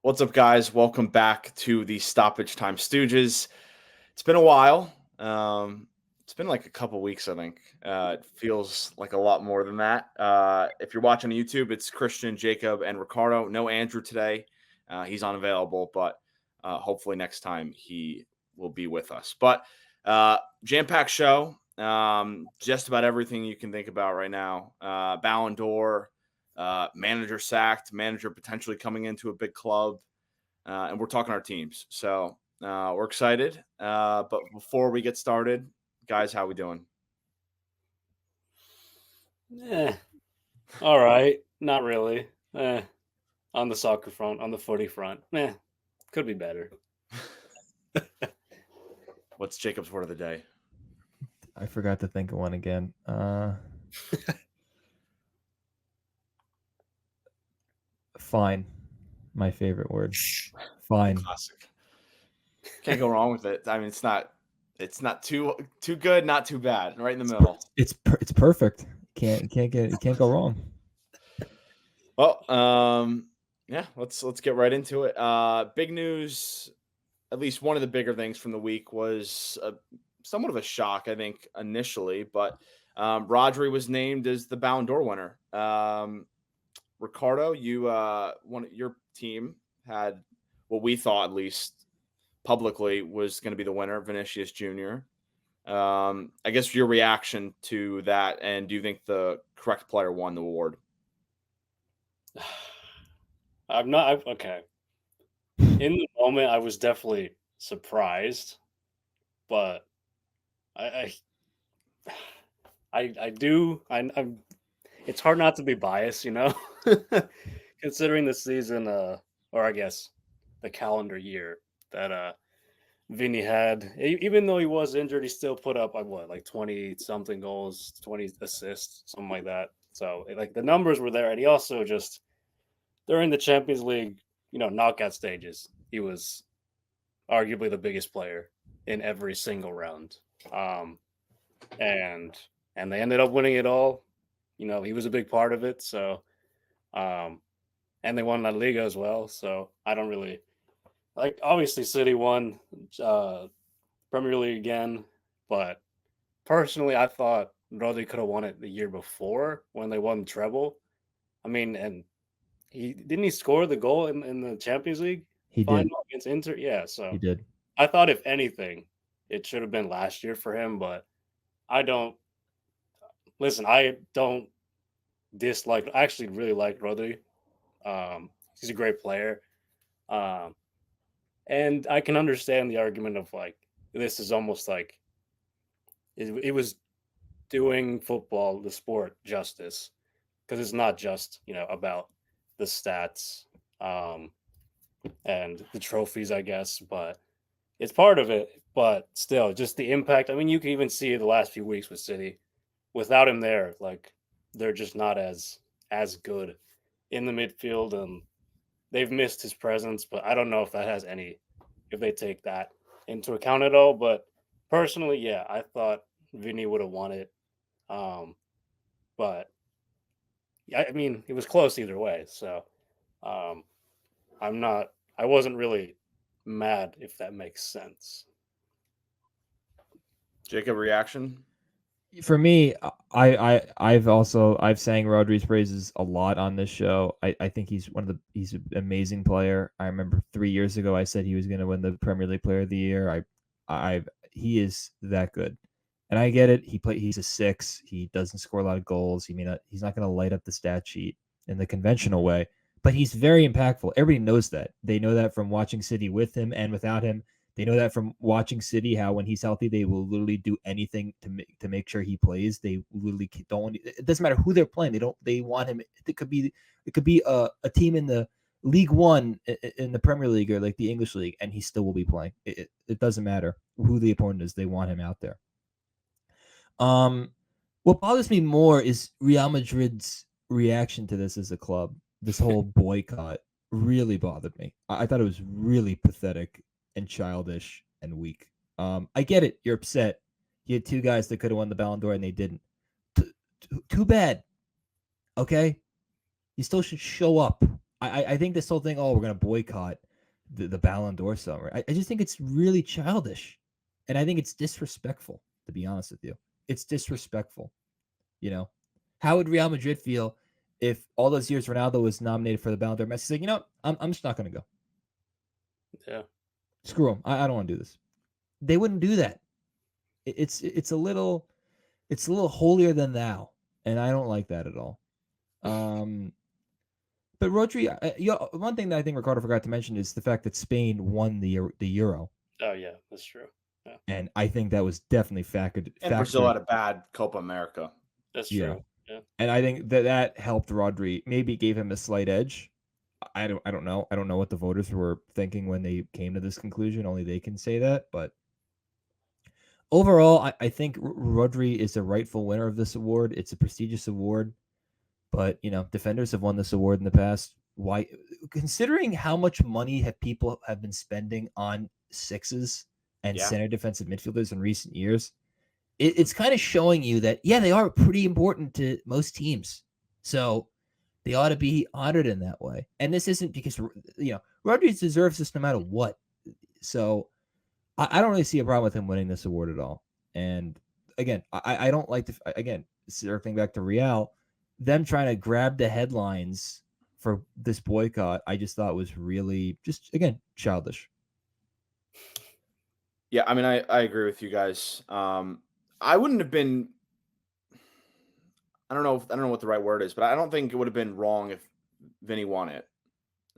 What's up, guys? Welcome back to the Stoppage Time Stooges. It's been a while. It's been like a couple weeks, I think. It feels like a lot more than that. If you're watching on YouTube, it's Christian, Jacob, and Ricardo. No Andrew today. He's unavailable, but hopefully next time he will be with us. But jam-packed show. Just about everything you can think about right now. Ballon d'Or. Manager sacked, manager potentially coming into a big club, and we're talking our teams. So we're excited. But before we get started, guys, how we doing? All right. Not really. On the soccer front, on the footy front, could be better. What's Jacob's word of the day? I forgot to think of one again. Fine. My favorite word. Fine. Classic. Can't go wrong with it. I mean, it's not too good, not too bad. Right in the middle. It's perfect. Can't go wrong. Well, yeah, let's get right into it. Big news, at least one of the bigger things from the week was somewhat of a shock, I think, initially, but Rodri was named as the Ballon d'Or winner. Ricardo, your team had what we thought, at least publicly, was going to be the winner, Vinicius Jr. I guess your reaction to that, and do you think the correct player won the award? Okay. In the moment, I was definitely surprised, but I'm. It's hard not to be biased, considering the season, or I guess the calendar year that Vini had. Even though he was injured, he still put up like 20 something goals, 20 assists, something like that. So like the numbers were there, and he also just during the Champions League, knockout stages, he was arguably the biggest player in every single round. And they ended up winning it all. He was a big part of it. So, and they won La Liga as well. So I don't really like. Obviously, City won Premier League again, but personally, I thought Rodri could have won it the year before when they won the treble. I mean, and he score the goal in the Champions League final against Inter? Yeah, so he did. I thought if anything, it should have been last year for him, but I don't dislike. I actually really like Rodri. He's a great player, and I can understand the argument of like this is almost like it was doing football, the sport, justice because it's not just about the stats and the trophies, I guess, but it's part of it. But still, just the impact. I mean, you can even see it the last few weeks with City. Without him there, like they're just not as good in the midfield, and they've missed his presence. But I don't know if that has if they take that into account at all. But personally, yeah, I thought Vini would have won it. But I mean, it was close either way. So I wasn't really mad, if that makes sense. Jacob, reaction? For me, I've sang Rodri's praises a lot on this show. I think he's an amazing player. I remember 3 years ago I said he was going to win the Premier League Player of the Year. He is that good. And I get it. He's a 6. He doesn't score a lot of goals. He's not going to light up the stat sheet in the conventional way, but he's very impactful. Everybody knows that. They know that from watching City with him and without him. They know that from watching City, how when he's healthy, they will literally do anything to make sure he plays. They literally don't. It doesn't matter who they're playing. They want him. It could be a team in the League One in the Premier League or like the English League, and he still will be playing. It doesn't matter who the opponent is. They want him out there. What bothers me more is Real Madrid's reaction to this as a club. This whole boycott really bothered me. I thought it was really pathetic and childish and weak. I get it. You're upset. You had 2 guys that could have won the Ballon d'Or and they didn't. Too bad. Okay? You still should show up. I think this whole thing, we're going to boycott the Ballon d'Or summer. I just think it's really childish. And I think it's disrespectful, to be honest with you. It's disrespectful. You know, how would Real Madrid feel if all those years Ronaldo was nominated for the Ballon d'Or? Messi's like, I'm just not going to go. Yeah. Screw him. I don't want to do this. They wouldn't do that. It's a little holier than thou, and I don't like that at all. But Rodri, one thing that I think Ricardo forgot to mention is the fact that Spain won the Euro. Oh yeah, that's true. Yeah. And I think that was definitely factored. And Brazil had a bad Copa America. That's true. Yeah. And I think that helped Rodri. Maybe gave him a slight edge. I don't know. I don't know what the voters were thinking when they came to this conclusion. Only they can say that. But overall, I think Rodri is the rightful winner of this award. It's a prestigious award. But, defenders have won this award in the past. Why? Considering how much money people have been spending on sixes and center defensive midfielders in recent years, it's kind of showing you that, they are pretty important to most teams. So they ought to be honored in that way. And this isn't because, Rodri deserves this no matter what. So I don't really see a problem with him winning this award at all. And again, I don't like circling back to Real, them trying to grab the headlines for this boycott, I just thought was really just, again, childish. Yeah, I mean, I agree with you guys. I wouldn't have been. I don't know what the right word is, but I don't think it would have been wrong if Vini won it.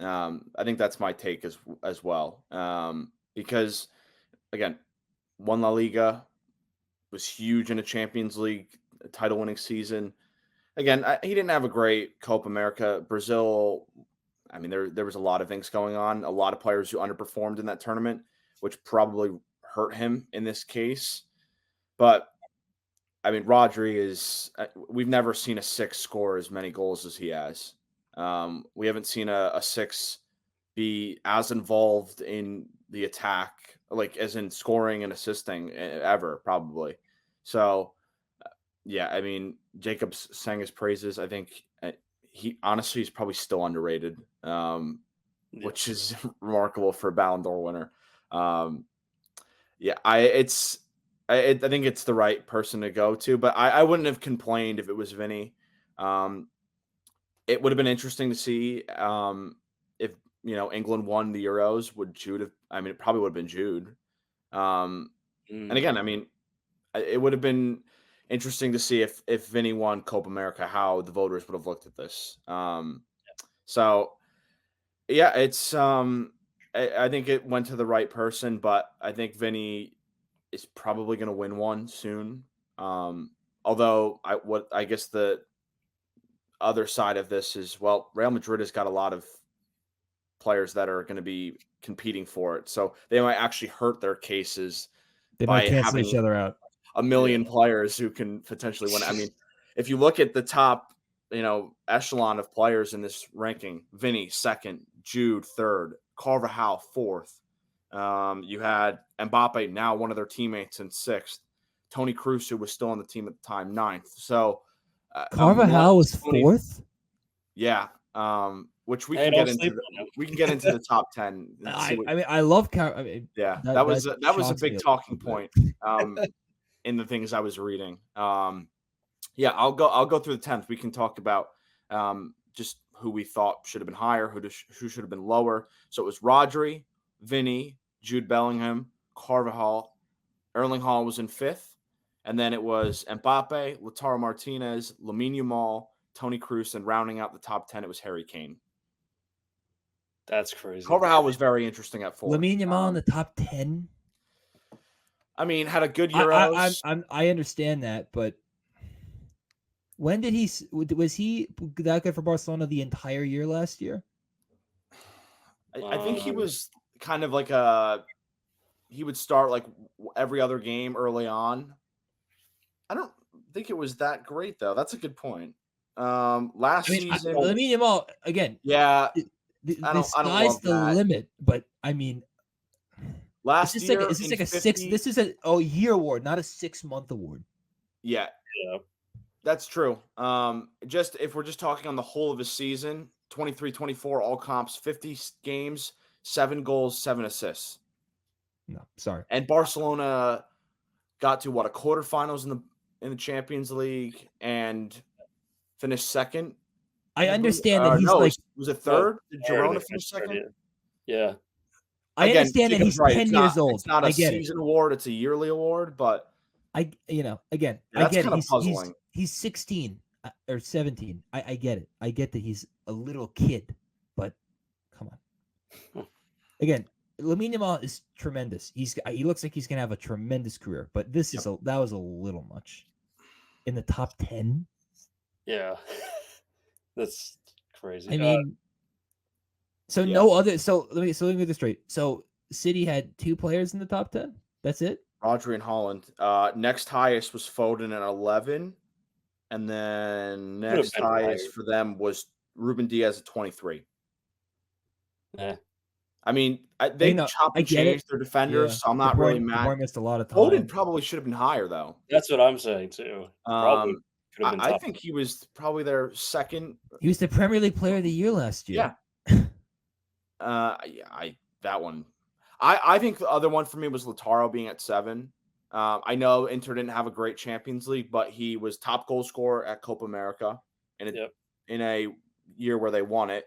I think that's my take as well. Because again, won La Liga, was huge in a Champions League title-winning season. Again, he didn't have a great Copa America. Brazil, I mean, there was a lot of things going on. A lot of players who underperformed in that tournament, which probably hurt him in this case. But, I mean, Rodri is – we've never seen a six score as many goals as he has. We haven't seen a six be as involved in the attack, like as in scoring and assisting ever, probably. So – yeah, I mean, Jacobs sang his praises. I think he's probably still underrated, which is remarkable for a Ballon d'Or winner. I think it's the right person to go to, but I wouldn't have complained if it was Vini. It would have been interesting to see if England won the Euros. Would Jude have? I mean, it probably would have been Jude. And again, I mean, it would have been interesting to see if Vini won Copa America, how the voters would have looked at this. So yeah, it's I think it went to the right person, but I think Vini is probably going to win one soon. Although I guess the other side of this is, well, Real Madrid has got a lot of players that are going to be competing for it, so they might actually hurt their cases. They might cancel each other out. A million players who can potentially win. I mean, if you look at the top, echelon of players in this ranking, Vini second, Jude third, Carvajal fourth. You had Mbappe, now one of their teammates, in sixth. Toni Kroos, who was still on the team at the time, ninth. So Carvajal was fourth. Yeah, which we can get into. We can get into the top 10. I mean, I love that was a big talking point. In the things I was reading. I'll go through the 10th. We can talk about just who we thought should have been higher, who should have been lower. So it was Rodri, Vini, Jude Bellingham, Carvajal, Erling Haaland was in 5th, and then it was Mbappe, Lautaro Martinez, Lamine Yamal, Toni Kroos, and rounding out the top 10, it was Harry Kane. That's crazy. Carvajal was very interesting at 4th. Lamine Yamal in the top 10. I mean, had a good Euros. I understand that, but when did was he that good for Barcelona the entire year last year? I think he was kind of like he would start like every other game early on. I don't think it was that great though. That's a good point. Season, Lamine Yamal again. Yeah, the sky's the limit, but I mean. Last year, is this like a 50... This is a year award, not a 6-month award. Yeah, that's true. Just if we're just talking on the whole of a season, 23-24 all comps, 50 games, 7 goals, 7 assists. No, sorry. And Barcelona got to a quarterfinals in the Champions League and finished second. I understand that he's no, like was it third? Did Girona they finish finished third, second? Yeah. I understand that Jacob's he's right. 10 years old. It's not a I get it. season award, it's a yearly award, but I get that's it. kind of puzzling. He's 16 or 17. I get it. I get that he's a little kid, but come on. Again, Lamine Yamal is tremendous. He looks like he's gonna have a tremendous career, but that was a little much. In the top 10. Yeah. That's crazy. I mean, no other. So let me get this straight. So City had 2 players in the top 10. That's it. Rodri and Haaland. Next highest was Foden at 11, and then next highest for them was Ruben Diaz at 23. Yeah. I mean, they chop and change their defenders, so I'm not really mad. De Bruyne missed a lot of time. Foden probably should have been higher, though. That's what I'm saying too. Probably could have been I think he was probably their second. He was the Premier League Player of the Year last year. Yeah. That one. I think the other one for me was Lautaro being at 7. I know Inter didn't have a great Champions League, but he was top goal scorer at Copa America in a year where they won it.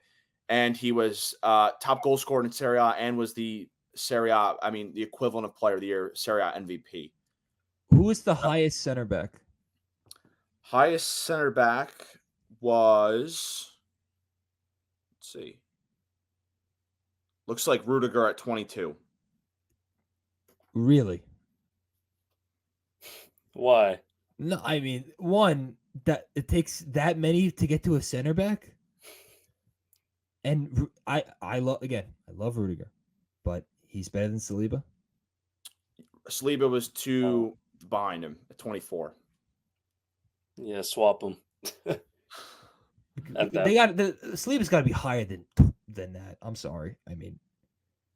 And he was top goal scorer in Serie A and was the the equivalent of Player of the Year, Serie A MVP. Who is the highest center back? Highest center back was, let's see. Looks like Rudiger at 22. Really? Why? No, I mean, one, that it takes that many to get to a center back. And I love Rudiger, but he's better than Saliba. Saliba was 2 behind him at 24. Yeah, swap him. Saliba's got to be higher than that. I'm sorry. I mean,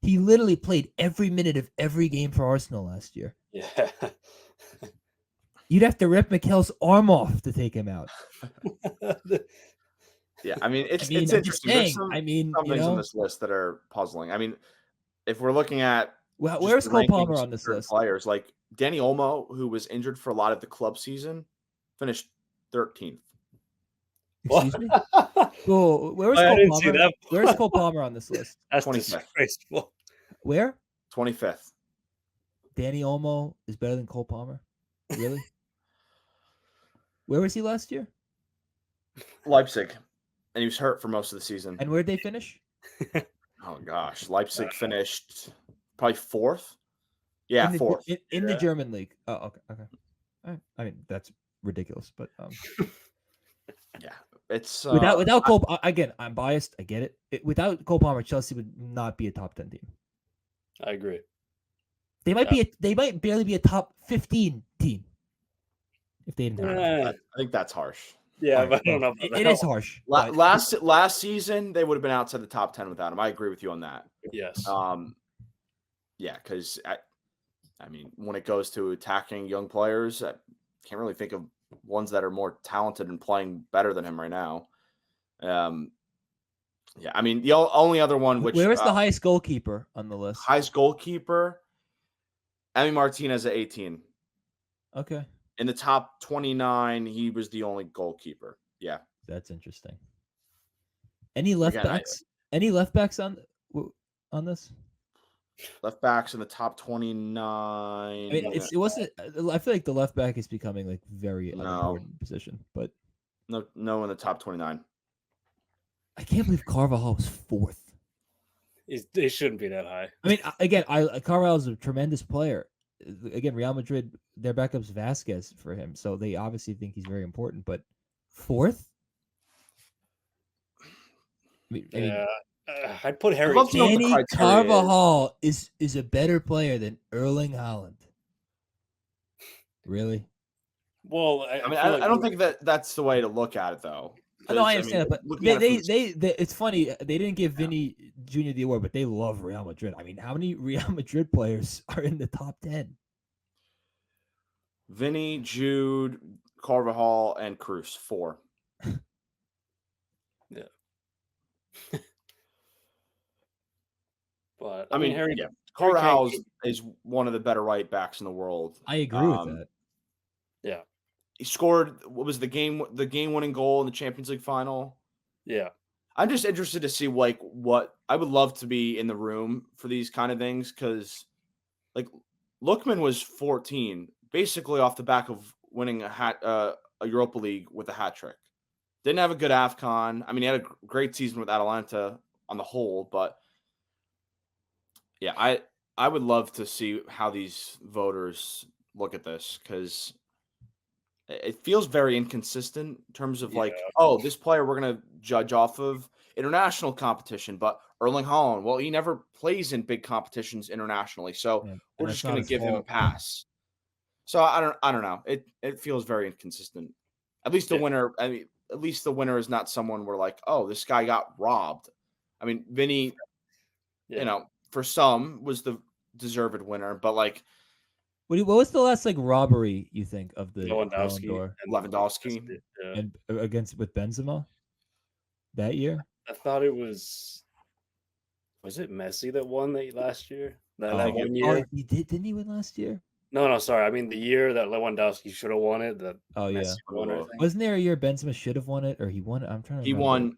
he literally played every minute of every game for Arsenal last year. Yeah. You'd have to rip Mikel's arm off to take him out. Yeah, I mean, it's interesting. There's some things on this list that are puzzling. I mean, if we're looking at where's Cole Palmer on this list? Players like Danny Olmo, who was injured for a lot of the club season, finished 13th. Excuse me? Oh, where's Cole Palmer? Where's Cole Palmer on this list? That's 25th. Disgraceful. Where? 25th. Danny Olmo is better than Cole Palmer? Really? Where was he last year? Leipzig. And he was hurt for most of the season. And where'd they finish? Oh, gosh. Leipzig finished probably 4th. Yeah, 4th. In the German league. Oh, okay. I mean, that's ridiculous, but yeah, it's without Cole. Again, I'm biased. I get it. Without Cole Palmer, Chelsea would not be a top 10 team. I agree. They might barely be a top 15 team if they didn't have him. I think that's harsh. Yeah, but I don't know. It is harsh. Last season, they would have been outside the top 10 without him. I agree with you on that. Yes. Yeah, because I mean, when it goes to attacking young players, I can't really think of ones that are more talented and playing better than him right now. Yeah, I mean, the only other one where is the highest goalkeeper on the list? Highest goalkeeper, Emi Martinez at 18. Okay. In the top 29, he was the only goalkeeper. Yeah. That's interesting. Any left backs? Any left backs on this? Left backs in the top 29. I mean, it wasn't. I feel like the left back is becoming like very unimportant position, but no in the top 29. I can't believe Carvajal was 4th. It shouldn't be that high. I mean, again, Carvajal is a tremendous player. Again, Real Madrid, their backup's Vasquez for him, so they obviously think he's very important. But 4th? I'd put Harry. Danny Carvajal is a better player than Erling Haaland. Really? Well, I don't think that's the way to look at it, though. No, I understand that, but they it's funny. They didn't give Vini Jr. the award, but they love Real Madrid. I mean, how many Real Madrid players are in the top 10? Vini, Jude, Carvajal, and Cruz, 4. Yeah. But I mean, Harry, yeah, Harry Kane, Carvajal is one of the better right backs in the world. I agree with that. yeah, He scored what was the game winning goal in the Champions League final. yeah, I'm just interested to see like what I would love to be in the room for these kind of things because like Lookman was 14 basically off the back of winning a Europa League with a hat trick. Didn't have a good AFCON. I mean, he had a great season with Atalanta on the whole, but yeah, I would love to see how these voters look at this because it feels very inconsistent in terms of yeah, like, oh, this player we're gonna judge off of international competition, but Erling Haaland, well, he never plays in big competitions internationally, so And we're that's just not gonna his give him a fault. pass. So I don't know. It feels very inconsistent. At least the Yeah. winner. I mean, at least the winner is not someone we're like, oh, this guy got robbed. I mean, Vini, yeah. for some was the deserved winner, but like What was the last like robbery you think of the Ballon Lewandowski d'Or and Lewandowski. Yeah. and against with Benzema that year? I thought it was it Messi that won that last year? That think one it- Oh, year? he didn't he win last year? No, sorry. I mean the year that Lewandowski should have won it. That Oh yeah. Messi won, I think. Wasn't there a year Benzema should have won it or he won it? I'm trying to He remember.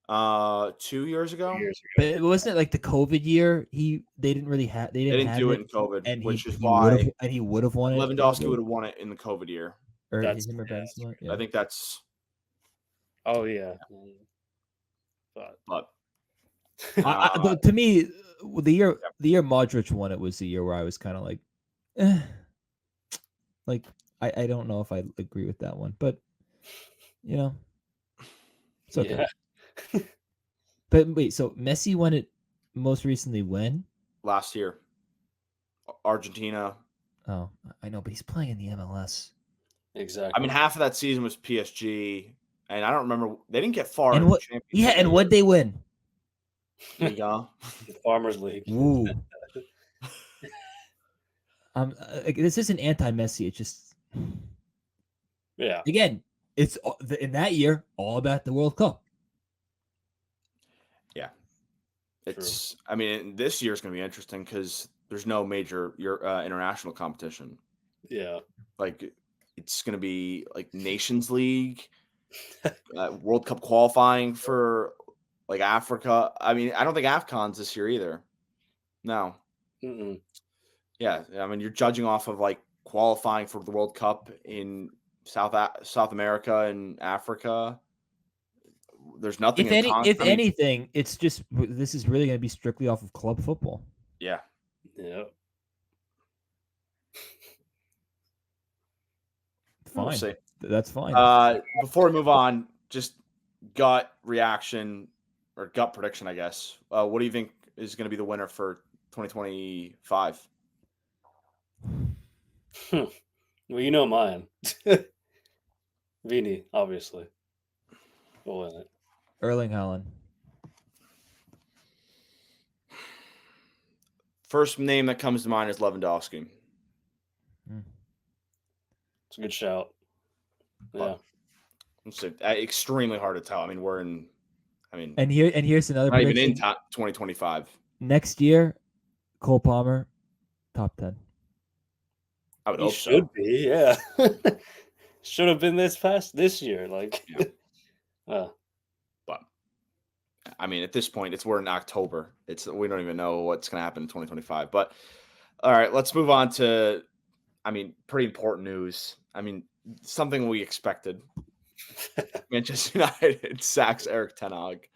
won 2 years ago. 2 years But ago. it wasn't it like the COVID year. They didn't really have They didn't have do it, it in COVID, and which is he would why have won it. Lewandowski would have won it in the COVID year. Or That's- him or yeah, that's Benzema. right. Yeah. I think that's Oh yeah. But But to me, the year Modric won it was the year where I was kind of like, like I don't know if I agree with that one, but it's okay. yeah. But wait, so Messi won it most recently when? last year. Argentina. Oh, I know, but he's playing in the MLS. Exactly. I mean, half of that season was PSG, and I don't remember. They didn't get far And in what? the championship. Yeah, and what'd they win? Liga. The Farmers League. Ooh. This isn't anti-Messi. It's just Yeah. again, it's in that year all about the World Cup. Yeah, it's. I mean, this year is going to be interesting because there's no major international competition. Yeah. Like, it's going to be like Nations League, World Cup qualifying for like Africa. I mean, I don't think AFCON's this year either. No. Mm-mm. Yeah, I mean, you're judging off of like qualifying for the World Cup in South America and Africa. There's nothing. If anything, it's just this is really going to be strictly off of club football. Yeah. Yeah. Fine, We'll see. That's fine. Before we move on, just gut reaction or gut prediction, I guess. What do you think is going to be the winner for 2025? Well, you know mine. Vini, obviously. Will win it. Erling Haaland. First name that comes to mind is Lewandowski. It's a good shout. Yeah. It's extremely hard to tell. I mean, And here's another not prediction. even in 2025. Next year, Cole Palmer, top 10. I would He hope should so. be, yeah. Should have been this year. Like, But I mean, at this point, we're in October. We don't even know what's going to happen in 2025. But all right, let's move on to, pretty important news. Something we expected. Manchester United sacks Erik ten Hag.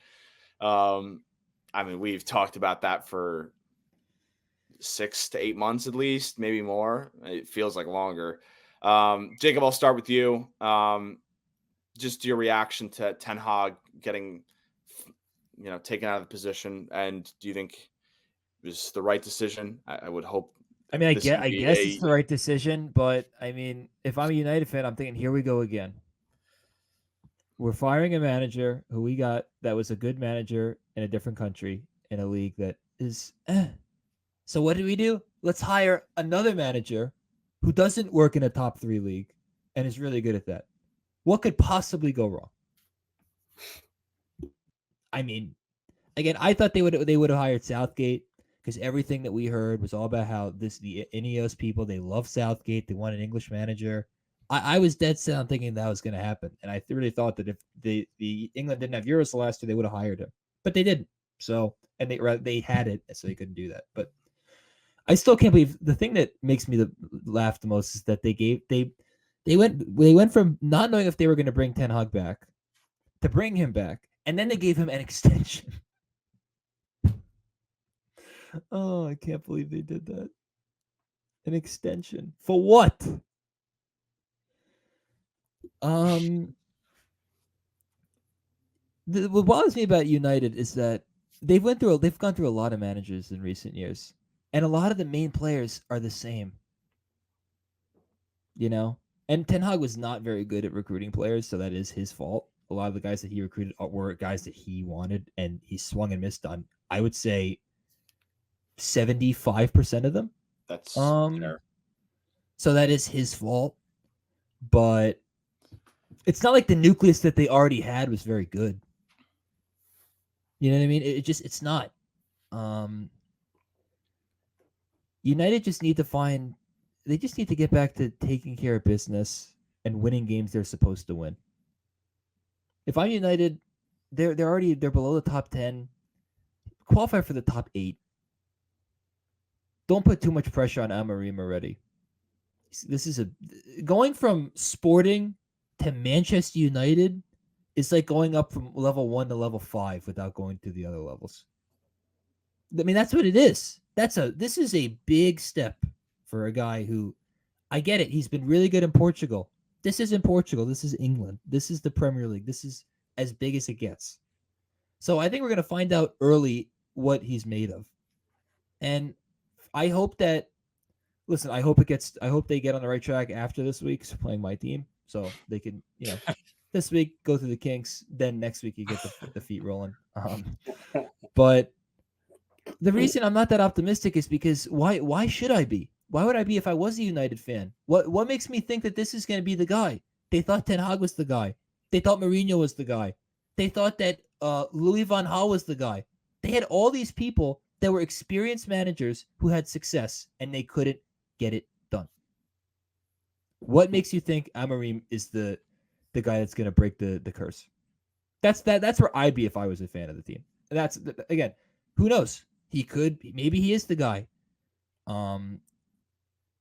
We've talked about that for 6 to 8 months at least, maybe more. It feels like longer. Jacob, I'll start with you. Just your reaction to Ten Hag getting, taken out of the position, and do you think it was the right decision? I would hope. I guess it's the right decision, but if I'm a United fan, I'm thinking, here we go again. We're firing a manager who we got that was a good manager in a different country in a league that is. So what do? Let's hire another manager who doesn't work in a top 3 league and is really good at that. What could possibly go wrong? I mean, again, I thought they would have hired Southgate because everything that we heard was all about how the Ineos people, they love Southgate, they want an English manager. I was dead set on thinking that was going to happen, and I really thought that if the England didn't have Euros last year, they would have hired him, but they didn't. So and they had it, so they couldn't do that. But I still can't believe the thing that makes me laugh the most is that they went from not knowing if they were going to bring Ten Hag back to bring him back, and then they gave him an extension. Oh, I can't believe they did that. An extension for what? What bothers me about United is that they've gone through a lot of managers in recent years, and a lot of the main players are the same. You know, and Ten Hag was not very good at recruiting players, so that is his fault. A lot of the guys that he recruited were guys that he wanted, and he swung and missed on. I would say 75% of them. That's fair. So that is his fault, but it's not like the nucleus that they already had was very good. You know what I mean? It's not. United just need to they just need to get back to taking care of business and winning games they're supposed to win. If I'm United, they're below the top 10. Qualify for the top 8. Don't put too much pressure on Amorim already. This is going from Sporting to Manchester United is like going up from level 1 to level 5 without going to the other levels. I mean, that's what it is. This is a big step for a guy who, I get it, he's been really good in Portugal. This isn't Portugal. This is England. This is the Premier League. This is as big as it gets. So I think we're going to find out early what he's made of. And I hope that, listen, I hope they get on the right track after this week, playing my team. So they can, this week go through the kinks. Then next week you get the feet rolling. But the reason I'm not that optimistic is because why should I be? Why would I be if I was a United fan? What makes me think that this is going to be the guy? They thought Ten Hag was the guy. They thought Mourinho was the guy. They thought that Louis van Gaal was the guy. They had all these people that were experienced managers who had success, and they couldn't get it done. What makes you think Amorim is the guy that's going to break the curse? That's where I'd be if I was a fan of the team. And that's, again, who knows? Maybe he is the guy.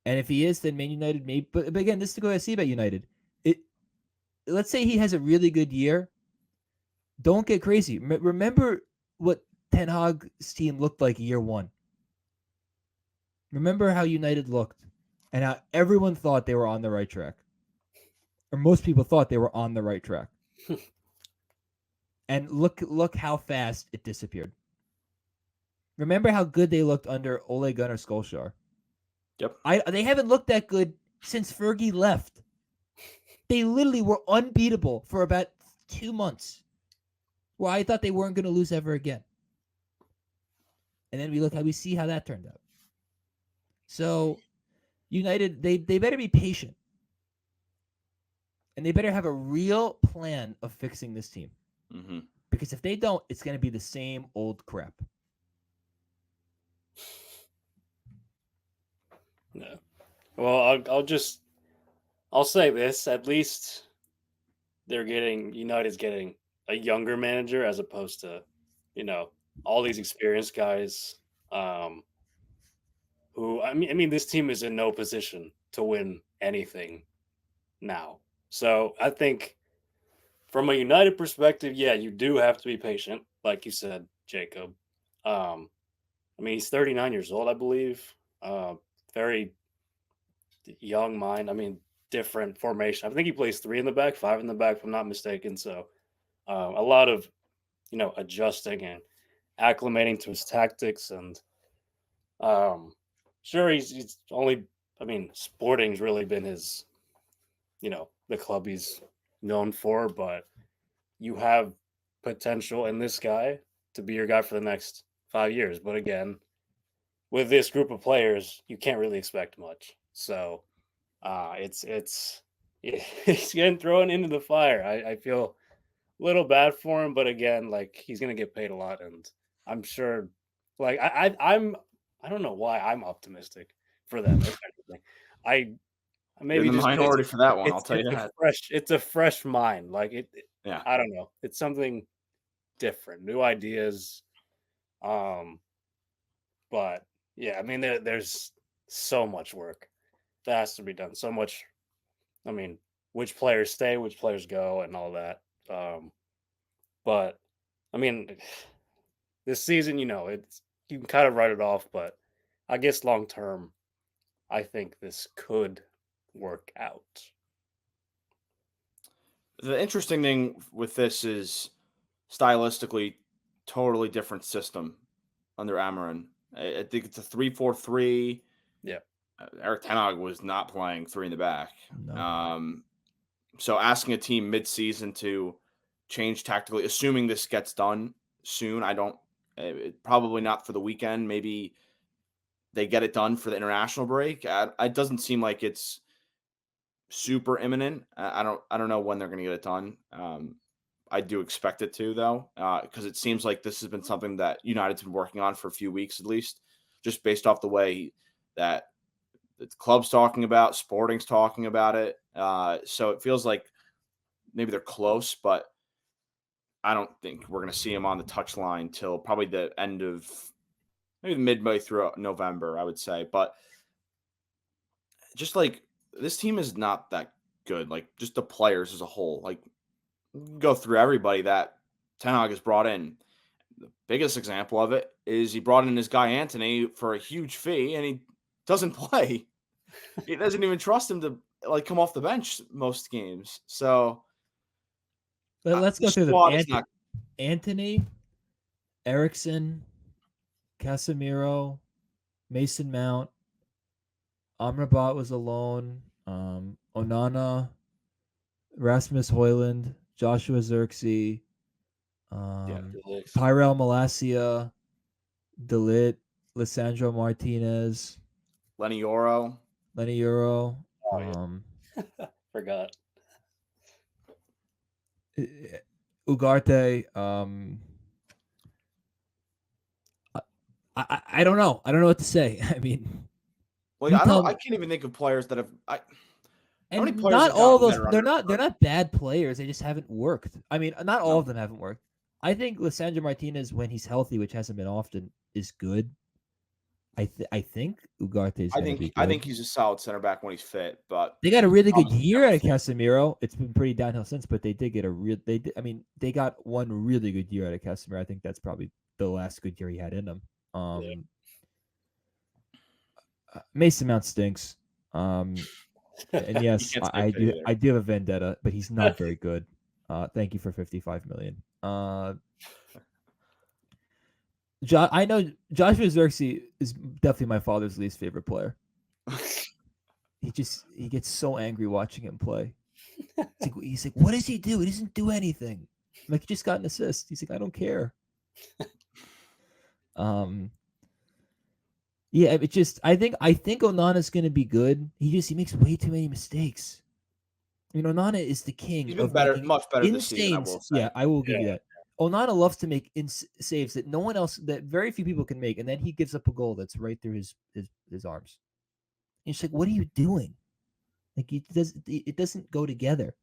And if he is, then Man United may. But again, this is the way I see about United. Let's say he has a really good year. Don't get crazy. Remember what Ten Hag's team looked like year 1. Remember how United looked, and how everyone thought they were on the right track, or most people thought they were on the right track. And look how fast it disappeared. Remember how good they looked under Ole Gunnar Solskjaer. Yep. They haven't looked that good since Fergie left. They literally were unbeatable for about 2 months. Well, I thought they weren't going to lose ever again. And then we see how that turned out. So, United, they better be patient. And they better have a real plan of fixing this team. Mm-hmm. Because if they don't, it's going to be the same old crap. Yeah. Well, I'll say this. At least United's getting a younger manager as opposed to, all these experienced guys. Who I mean, this team is in no position to win anything now. So I think from a United perspective, yeah, you do have to be patient, like you said, Jacob. I mean, he's 39 years old, I believe. Very young mind. I mean, different formation. I think he plays 3 in the back, 5 in the back, if I'm not mistaken. So a lot of, adjusting and acclimating to his tactics. And sure, he's only, Sporting's really been his, the club he's known for. But you have potential in this guy to be your guy for the next 5 years. But again, with this group of players, you can't really expect much. So he's getting thrown into the fire. I feel little bad for him, but again, like he's gonna get paid a lot, and I'm sure. Like I don't know why I'm optimistic for them. If anything, I You're in maybe the just because minority for that one, I'll tell you that. it's a fresh mind. Like Yeah. I don't know. It's something different, new ideas. Um, but yeah, I mean, there's so much work that has to be done. So much. I mean, which players stay, which players go, and all that. But I mean, this season, it's you can kind of write it off, but I guess long term, I think this could work out. The interesting thing with this is stylistically, totally different system under Almiron. I think it's a 3-4-3. Yeah. Erik ten Hag was not playing three in the back. No. So asking a team mid-season to change tactically, assuming this gets done soon, probably not for the weekend. Maybe they get it done for the international break. It doesn't seem like it's super imminent. I don't know when they're going to get it done. I do expect it to, though, because it seems like this has been something that United's been working on for a few weeks at least, just based off the way that the club's talking about, Sporting's talking about it. So it feels like maybe they're close, but I don't think we're going to see him on the touchline till probably the end of maybe midway through November, I would say. But just like this team is not that good, like just the players as a whole. Like go through everybody that Ten Hag has brought in. The biggest example of it is he brought in his guy Anthony for a huge fee, and he doesn't play. He doesn't even trust him to like come off the bench most games. So Let's go through them. Anthony, Eriksen, Casemiro, Mason Mount, Amrabat was alone. Onana, Rasmus Højlund, Joshua Xerxes, Tyrell Malacia, Delit, Lissandro Martinez, Lenny Yoro. Forgot. Ugarte. I don't know. I don't know what to say. I mean, like I can't even think of players that have. And not all those. They're not bad players. They just haven't worked. I mean, not all of them haven't worked. I think Lissandro Martinez, when he's healthy, which hasn't been often, is good. I think Ugarte is. I think he's a solid center back when he's fit. But they got a really good year out of Casemiro. It's been pretty downhill since, but they did get a real. They got one really good year out of Casemiro. I think that's probably the last good year he had in him. Mason Mount stinks. And yes, I do have a vendetta, but he's not very good. Thank you for 55 million. I know Joshua Xerxes is definitely my father's least favorite player. He gets so angry watching him play. He's like, what does he do? He doesn't do anything. I'm like, he just got an assist. He's like, I don't care. Yeah, it just I think Onana's gonna be good. He makes way too many mistakes. I mean, Onana is the king. He's been better, much better this season. I will say. Yeah, I will give you that. Onana loves to make saves that no one else, that very few people can make, and then he gives up a goal that's right through his arms. And it's like, what are you doing? Like it doesn't go together.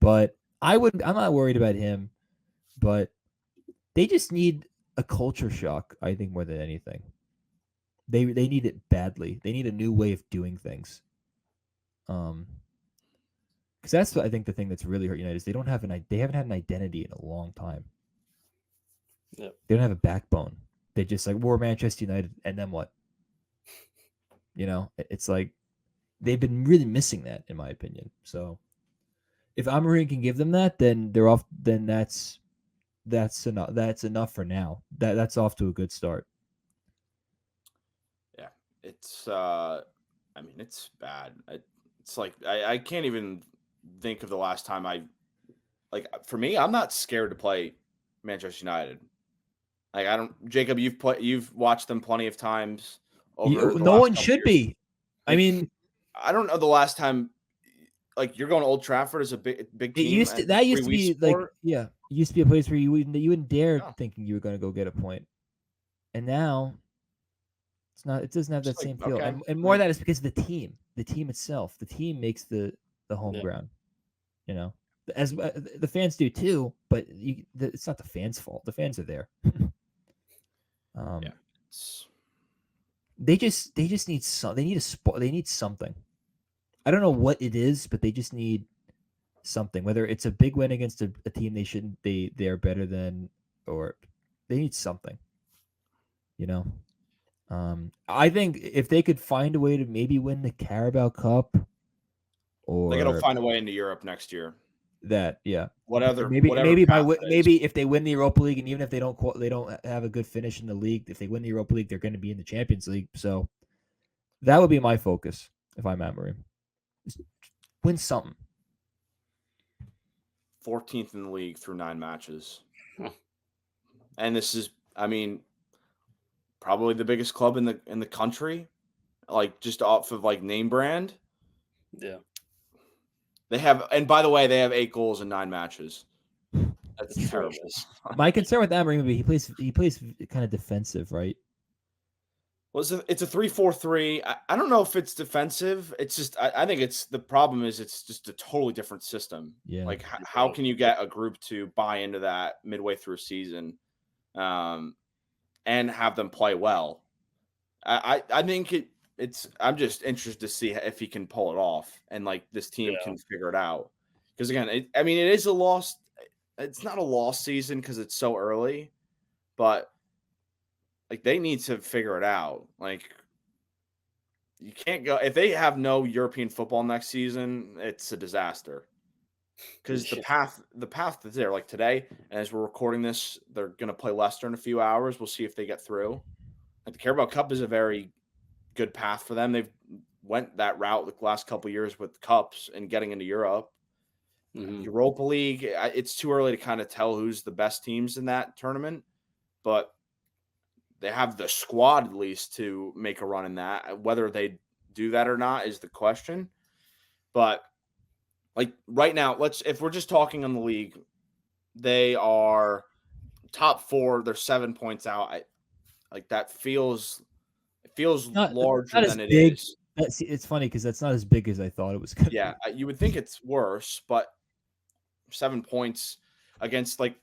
But I'm not worried about him, but they just need a culture shock, I think, more than anything. They need it badly. They need a new way of doing things. Because that's I think the thing that's really hurt United is they haven't had an identity in a long time. Yep. They don't have a backbone. They just like we're Manchester United, and then what? It's like they've been really missing that, in my opinion. So if Almiron can give them that, then they're off. Then that's enough. That's enough for now. That's off to a good start. Yeah, it's. I mean, it's bad. It's like I can't even think of the last time for me, I'm not scared to play Manchester United. Like I don't, Jacob, you've watched them plenty of times. No one should be. I mean, I don't know the last time like you're going to Old Trafford as a big It team. used to, and that used to we be like, support. yeah, it used to be a place where you wouldn't dare Yeah. thinking you were going to go get a point, and now it's not. It doesn't have that Just like, same feel, okay, and more of like, that is because of the team itself. The team makes the home Yeah. ground, you know, as the fans do too. But it's not the fans' fault. The fans are there. yeah, it's, They just need some. They need They need something. I don't know what it is, but they just need something. Whether it's a big win against a team they shouldn't, they are better than, or they need something. You know, I think if they could find a way to maybe win the Carabao Cup, they got to or find a way into Europe next year. that, yeah. Whatever, Maybe whatever path it is. maybe if they win the Europa League, and even if they don't have a good finish in the league, if they win the Europa League, they're going to be in the Champions League. So that would be my focus if I'm Amorim. Just win something. 14th in the league through 9 matches. And this is, I mean, probably the biggest club in the country, like just off of like name brand. Yeah. They have, and by the way, they have 8 goals in 9 matches. That's terrible. Atrocious. My concern with Amorim would be he plays kind of defensive, right? Well, it's a 3-4-3. I don't know if it's defensive. It's just I think it's the problem is it's just a totally different system. Yeah. Like how can you get a group to buy into that midway through a season, and have them play well? I think it's I'm just interested to see if he can pull it off and like this team can figure it out. Because again, it is a lost. It's not a lost season because it's so early, but like they need to figure it out. Like you can't go if they have no European football next season, it's a disaster. Because the path that's there, like today, and as we're recording this, they're gonna play Leicester in a few hours. We'll see if they get through. Like the Carabao Cup is a very good path for them. They've went that route the last couple of years with cups and getting into Europe. Europa League, it's too early to kind of tell who's the best teams in that tournament, but they have the squad at least to make a run in that. Whether they do that or not is the question. But like right now, if we're just talking on the league, they are top 4. They're 7 points out. Like that feels larger not as than it big. is. It's funny because that's not as big as I thought it was going to Yeah, be. you would think it's worse, but 7 points against like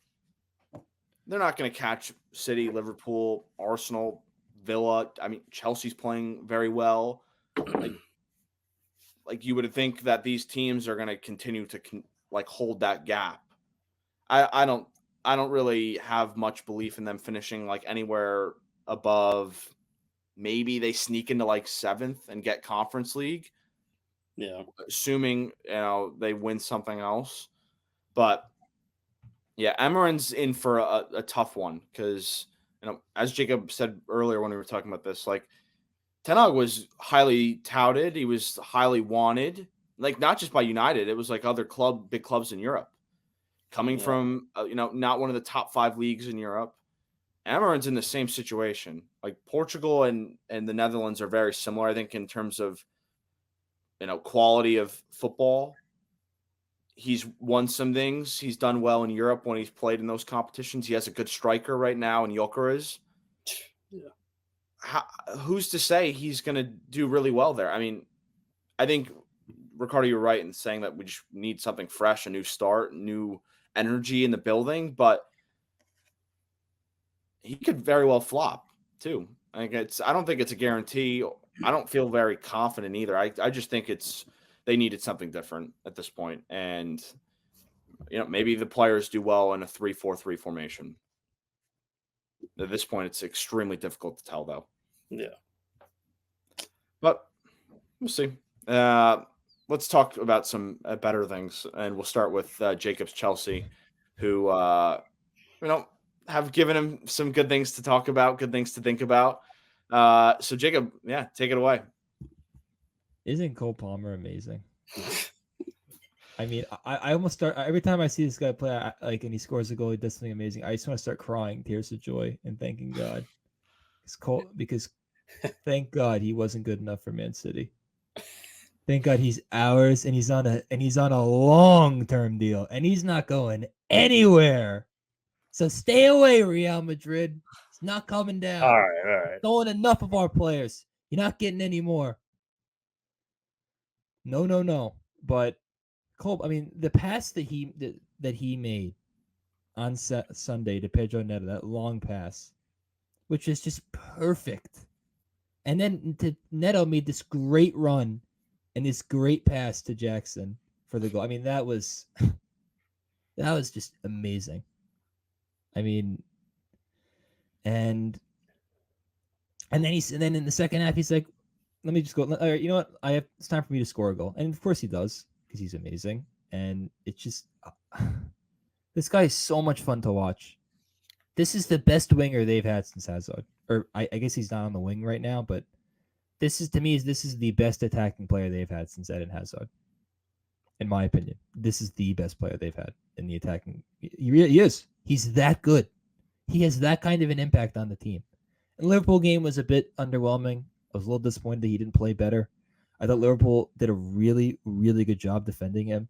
they're not going to catch City, Liverpool, Arsenal, Villa. I mean, Chelsea's playing very well. Like you would think that these teams are going to continue to like hold that gap. I don't really have much belief in them finishing like anywhere above. Maybe they sneak into like 7th and get Conference League. Yeah. Assuming they win something else, but yeah, Amarin's in for a tough one because as Jacob said earlier when we were talking about this, like Ten Hag was highly touted, he was highly wanted, like not just by United, it was like other big clubs in Europe, coming from not one of the top 5 leagues in Europe. Amarin's in the same situation. Like Portugal and the Netherlands are very similar, I think, in terms of quality of football. He's won some things. He's done well in Europe when he's played in those competitions. He has a good striker right now in Gyökeres. Yeah. Who's to say he's going to do really well there? I mean, I think, Ricardo, you're right in saying that we just need something fresh, a new start, new energy in the building, but he could very well flop too. I don't think it's a guarantee. I don't feel very confident either. I just think they needed something different at this point. And, maybe the players do well in a 3-4-3 formation. At this point, it's extremely difficult to tell, though. Yeah. But we'll see. Let's talk about some better things. And we'll start with Jacob's Chelsea, who, have given him some good things to talk about, good things to think about. So, Jacob, take it away. Isn't Cole Palmer amazing? I mean, I almost start every time I see this guy play, and he scores a goal, he does something amazing. I just want to start crying tears of joy and thanking God. Because thank God he wasn't good enough for Man City. Thank God he's ours, and he's on a long-term deal, and he's not going anywhere. So stay away, Real Madrid. It's not coming down. All right. Throwing enough of our players. You're not getting any more. No. But Cole, I mean, the pass that he made on Sunday to Pedro Neto, that long pass, which is just perfect. And then Neto made this great run and this great pass to Jackson for the goal. I mean, that was just amazing. I mean, and then in the second half he's like, let me just go. All right, you know what? It's time for me to score a goal, and of course he does because he's amazing. And it's just this guy is so much fun to watch. This is the best winger they've had since Hazard. Or I guess he's not on the wing right now, but this is the best attacking player they've had since Eden Hazard. In my opinion, this is the best player they've had in the attacking. He is. He's that good. He has that kind of an impact on the team. The Liverpool game was a bit underwhelming. I was a little disappointed that he didn't play better. I thought Liverpool did a really, really good job defending him.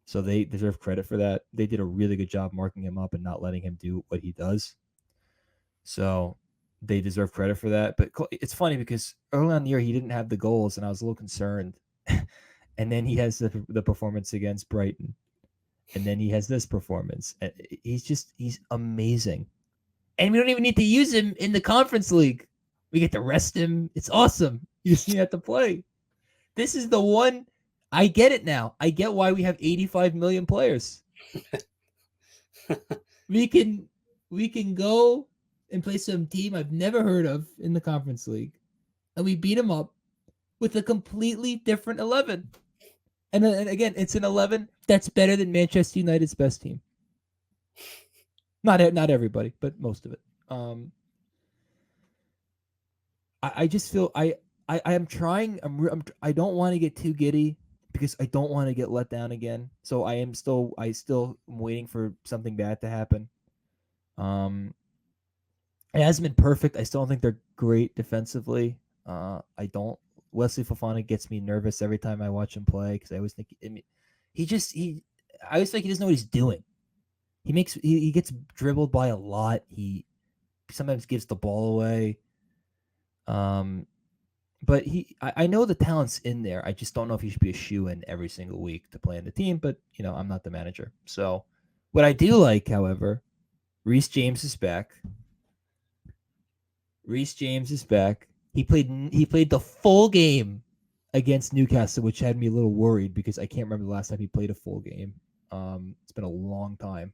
So they deserve credit for that. They did a really good job marking him up and not letting him do what he does. So they deserve credit for that. But it's funny because early on in the year, he didn't have the goals, and I was a little concerned. And then he has the performance against Brighton. And then he has this performance. He's amazing. And we don't even need to use him in the Conference League. We get to rest him. It's awesome. You just have to play. This is the one. I get it now. I get why we have 85 million players. we can go and play some team I've never heard of in the Conference League, and we beat them up with a completely different 11. And again, it's an 11 that's better than Manchester United's best team. Not everybody, but most of it. I just feel I am trying. I don't want to get too giddy because I don't want to get let down again. So I still am waiting for something bad to happen. It hasn't been perfect. I still don't think they're great defensively. Wesley Fofana gets me nervous every time I watch him play because I always think I always think he doesn't know what he's doing. He gets dribbled by a lot. He sometimes gives the ball away. But I know the talent's in there. I just don't know if he should be a shoo-in every single week to play in the team. But I'm not the manager. So what I do like, however, Reece James is back. He played the full game against Newcastle, which had me a little worried because I can't remember the last time he played a full game. It's been a long time,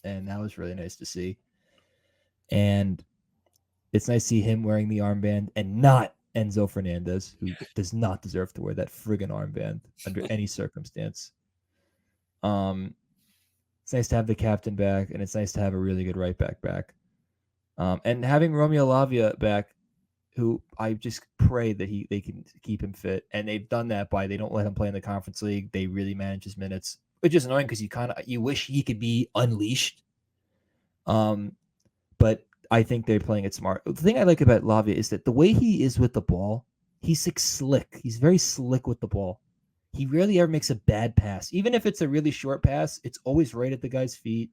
and that was really nice to see. And it's nice to see him wearing the armband and not Enzo Fernandez, who does not deserve to wear that friggin' armband under any circumstance. It's nice to have the captain back, and it's nice to have a really good right back. And having Romeo Lavia back, who I just pray that they can keep him fit. And they've done that by they don't let him play in the Conference League. They really manage his minutes, which is annoying because you wish he could be unleashed. But I think they're playing it smart. The thing I like about Lavia is that the way he is with the ball, he's like slick. He's very slick with the ball. He rarely ever makes a bad pass. Even if it's a really short pass, it's always right at the guy's feet.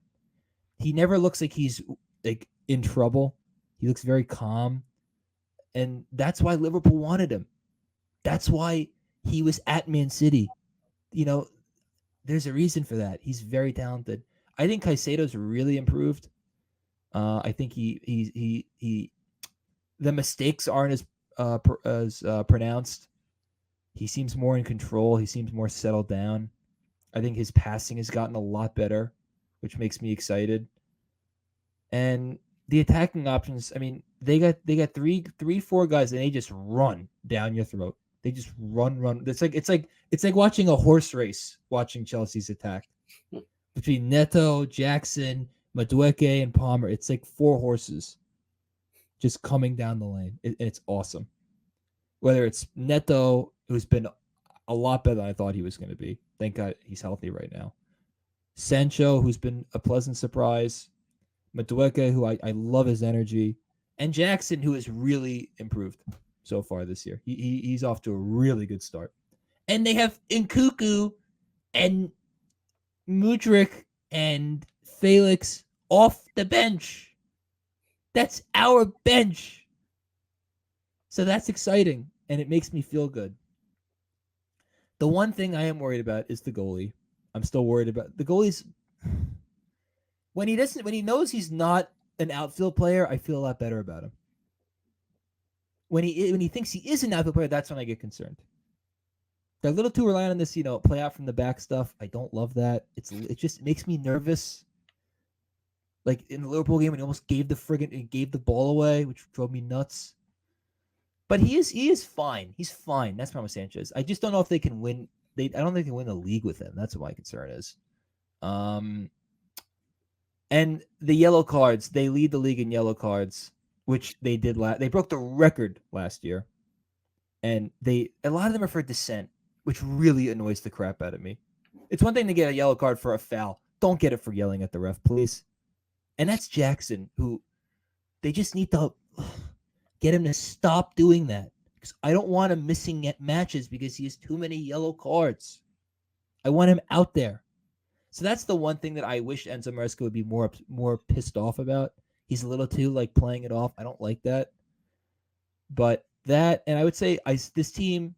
He never looks like he's like in trouble. He looks very calm. And that's why Liverpool wanted him. That's why he was at Man City. There's a reason for that. He's very talented. I think Caicedo's really improved. I think the mistakes aren't as pronounced. He seems more in control. He seems more settled down. I think his passing has gotten a lot better, which makes me excited. And the attacking options, I mean, they got 4 guys and they just run down your throat. They just run. It's like watching a horse race, watching Chelsea's attack. Between Neto, Jackson, Madueke, and Palmer, it's like 4 horses just coming down the lane. It's awesome. Whether it's Neto, who's been a lot better than I thought he was going to be. Thank God he's healthy right now. Sancho, who's been a pleasant surprise. Madueke, who I love his energy. And Jackson, who has really improved so far this year. He's off to a really good start. And they have Nkuku and Mudryk and Felix off the bench. That's our bench. So that's exciting, and it makes me feel good. The one thing I am worried about is the goalie. I'm still worried about the goalie's when he knows he's not an outfield player, I feel a lot better about him. When he thinks he is an outfield player, that's when I get concerned. They're a little too reliant on this, play out from the back stuff. I don't love that. It just makes me nervous. Like in the Liverpool game, when he almost gave the ball away, which drove me nuts. But he is fine. He's fine. That's Ramos Sanchez. I just don't know if they can win. I don't think they can win the league with him. That's what my concern is. And the yellow cards, they lead the league in yellow cards, which they did they broke the record last year. And a lot of them are for dissent, which really annoys the crap out of me. It's one thing to get a yellow card for a foul. Don't get it for yelling at the ref, please. And that's Jackson, who they just need to get him to stop doing that. Because I don't want him missing matches because he has too many yellow cards. I want him out there. So that's the one thing that I wish Enzo Maresca would be more pissed off about. He's a little too playing it off. I don't like that. But that, and I would say this team,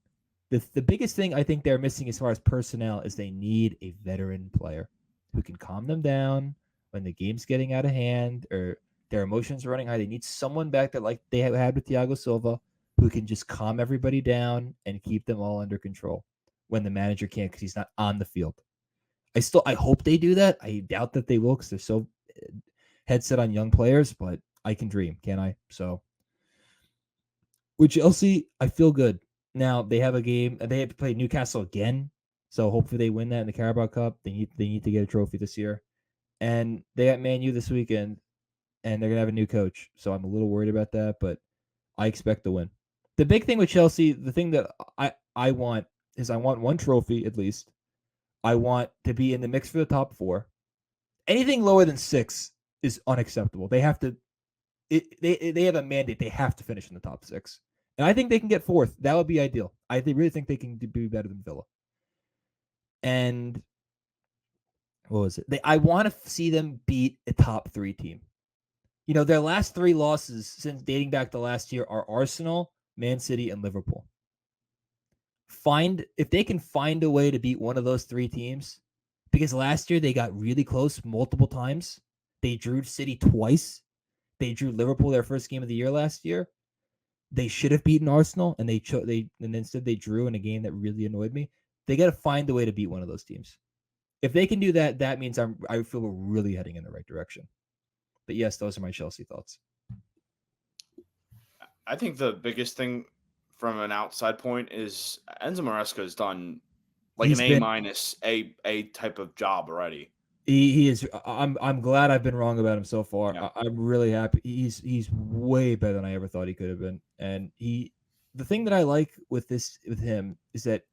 the biggest thing I think they're missing as far as personnel is they need a veteran player who can calm them down when the game's getting out of hand or their emotions are running high. They need someone back that, like they have had with Thiago Silva, who can just calm everybody down and keep them all under control when the manager can't because he's not on the field. I hope they do that. I doubt that they will because they're so head set on young players, but I can dream, can't I? So with Chelsea, I feel good. Now they have a game. They have to play Newcastle again, so hopefully they win that in the Carabao Cup. They need to get a trophy this year, and they got Man U this weekend, and they're gonna have a new coach. So I'm a little worried about that, but I expect to win. The big thing with Chelsea, the thing that I want is I want one trophy at least. I want to be in the mix for the top 4. Anything lower than 6 is unacceptable. They have to. They have a mandate. They have to finish in the top 6. And I think they can get 4th. That would be ideal. I really think they can be better than Villa. And what was it? I want to see them beat a top 3 team. Their last 3 losses since dating back to last year are Arsenal, Man City, and Liverpool. If they can find a way to beat one of those 3 teams, because last year they got really close multiple times. They drew City twice. They drew Liverpool their first game of the year last year. They should have beaten Arsenal, and instead they drew in a game that really annoyed me. They got to find a way to beat one of those teams. If they can do that, that means I feel we're really heading in the right direction. But yes, those are my Chelsea thoughts. I think the biggest thing from an outside point is Enzo Maresca has done an A- type of job already. He is. I'm glad I've been wrong about him so far. Yeah. I'm really happy. He's way better than I ever thought he could have been. And the thing that I like with him is that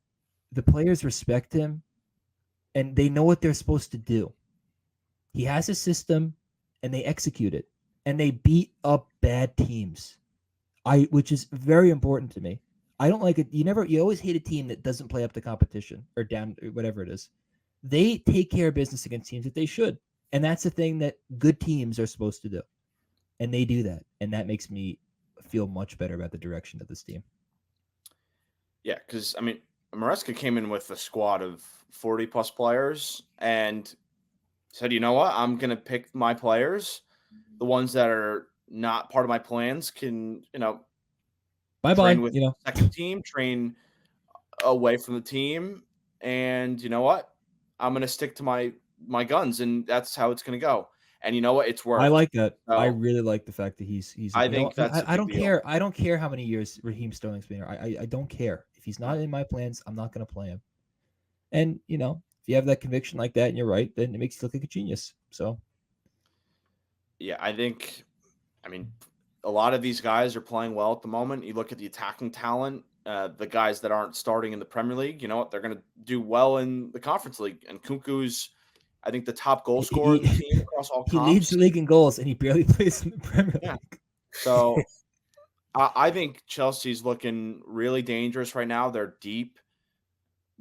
the players respect him, and they know what they're supposed to do. He has a system, and they execute it, and they beat up bad teams. Which is very important to me. I don't like it. You always hate a team that doesn't play up to competition or down, or whatever it is. They take care of business against teams that they should. And that's the thing that good teams are supposed to do. And they do that. And that makes me feel much better about the direction of this team. Yeah, because, Maresca came in with a squad of 40-plus players and said, you know what? I'm going to pick my players. The ones that are not part of my plans can, bye-bye. Train with the second team, train away from the team. And you know what? I'm going to stick to my guns, and that's how it's going to go. And you know what? It's worked. I like that. So, I really like the fact that he's. I think that's. I don't care. I don't care how many years Raheem Sterling's been here. I don't care. If he's not in my plans, I'm not going to play him. And if you have that conviction like that, and you're right, then it makes you look like a genius. So. Yeah, I think. A lot of these guys are playing well at the moment. You look at the attacking talent, the guys that aren't starting in the Premier League, you know what? They're going to do well in the Conference League. And Kunku's, I think, the top goal scorer in the team across all comps. He leads the league in goals, and he barely plays in the Premier League. So I think Chelsea's looking really dangerous right now. They're deep.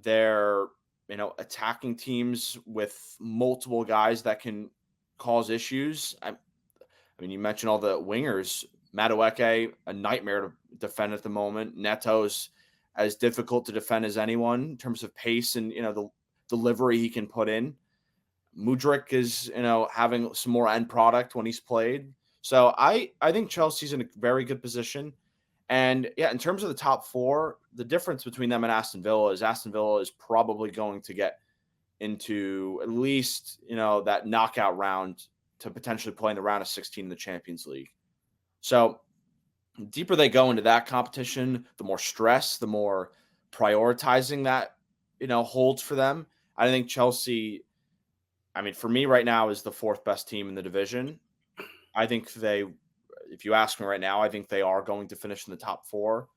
they're, attacking teams with multiple guys that can cause issues. I mean, you mentioned all the wingers. Madueke, a nightmare to defend at the moment. Neto's as difficult to defend as anyone in terms of pace and, the delivery he can put in. Mudryk is, having some more end product when he's played. So I think Chelsea's in a very good position. And yeah, in terms of the top four, the difference between them and Aston Villa is probably going to get into at least, that knockout round to potentially play in the round of 16 in the Champions League. So the deeper they go into that competition, the more stress, the more prioritizing that, holds for them. I think Chelsea, I mean, for me right now, is the fourth best team in the division. I think if you ask me right now, I think they are going to finish in the top four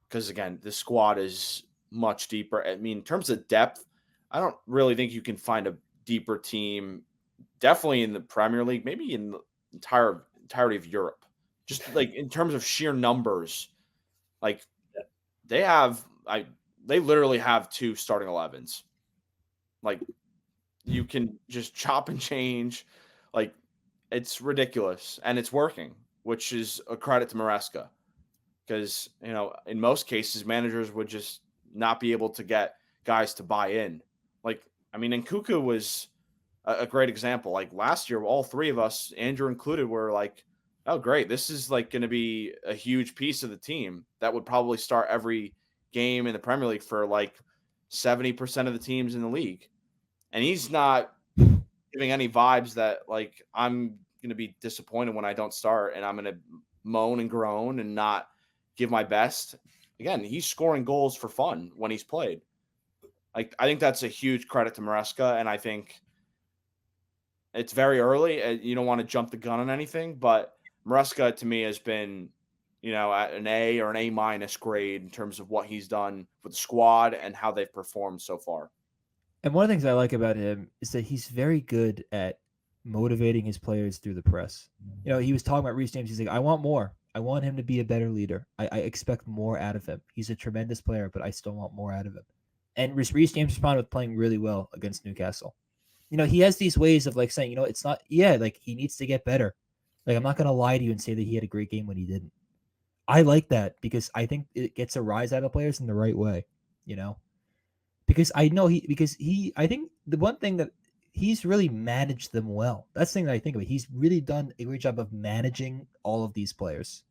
because, again, the squad is much deeper. I mean, in terms of depth, I don't really think you can find a deeper team, definitely in the Premier League, maybe in the entirety of Europe. Just like in terms of sheer numbers, like they literally have 2 starting 11s. Like you can just chop and change. Like it's ridiculous and it's working, which is a credit to Maresca. Because, in most cases, managers would just not be able to get guys to buy in. Like, I mean, Nkunku was a great example. Like last year, all three of us, Andrew included, were like, oh, great. This is like going to be a huge piece of the team that would probably start every game in the Premier League for like 70% of the teams in the league. And he's not giving any vibes that like I'm going to be disappointed when I don't start and I'm going to moan and groan and not give my best. Again, he's scoring goals for fun when he's played. Like I think that's a huge credit to Maresca, and I think it's very early. You don't want to jump the gun on anything, but Maresca to me has been, at an A or an A minus grade in terms of what he's done with the squad and how they've performed so far. And one of the things I like about him is that he's very good at motivating his players through the press. He was talking about Reece James. He's like, I want more. I want him to be a better leader. I expect more out of him. He's a tremendous player, but I still want more out of him. And Reece James responded with playing really well against Newcastle. He has these ways of like saying, it's not, like he needs to get better. Like, I'm not going to lie to you and say that he had a great game when he didn't. I like that because I think it gets a rise out of players in the right way, because I know I think the one thing that he's really managed them well. That's the thing that I think of it. He's really done a great job of managing all of these players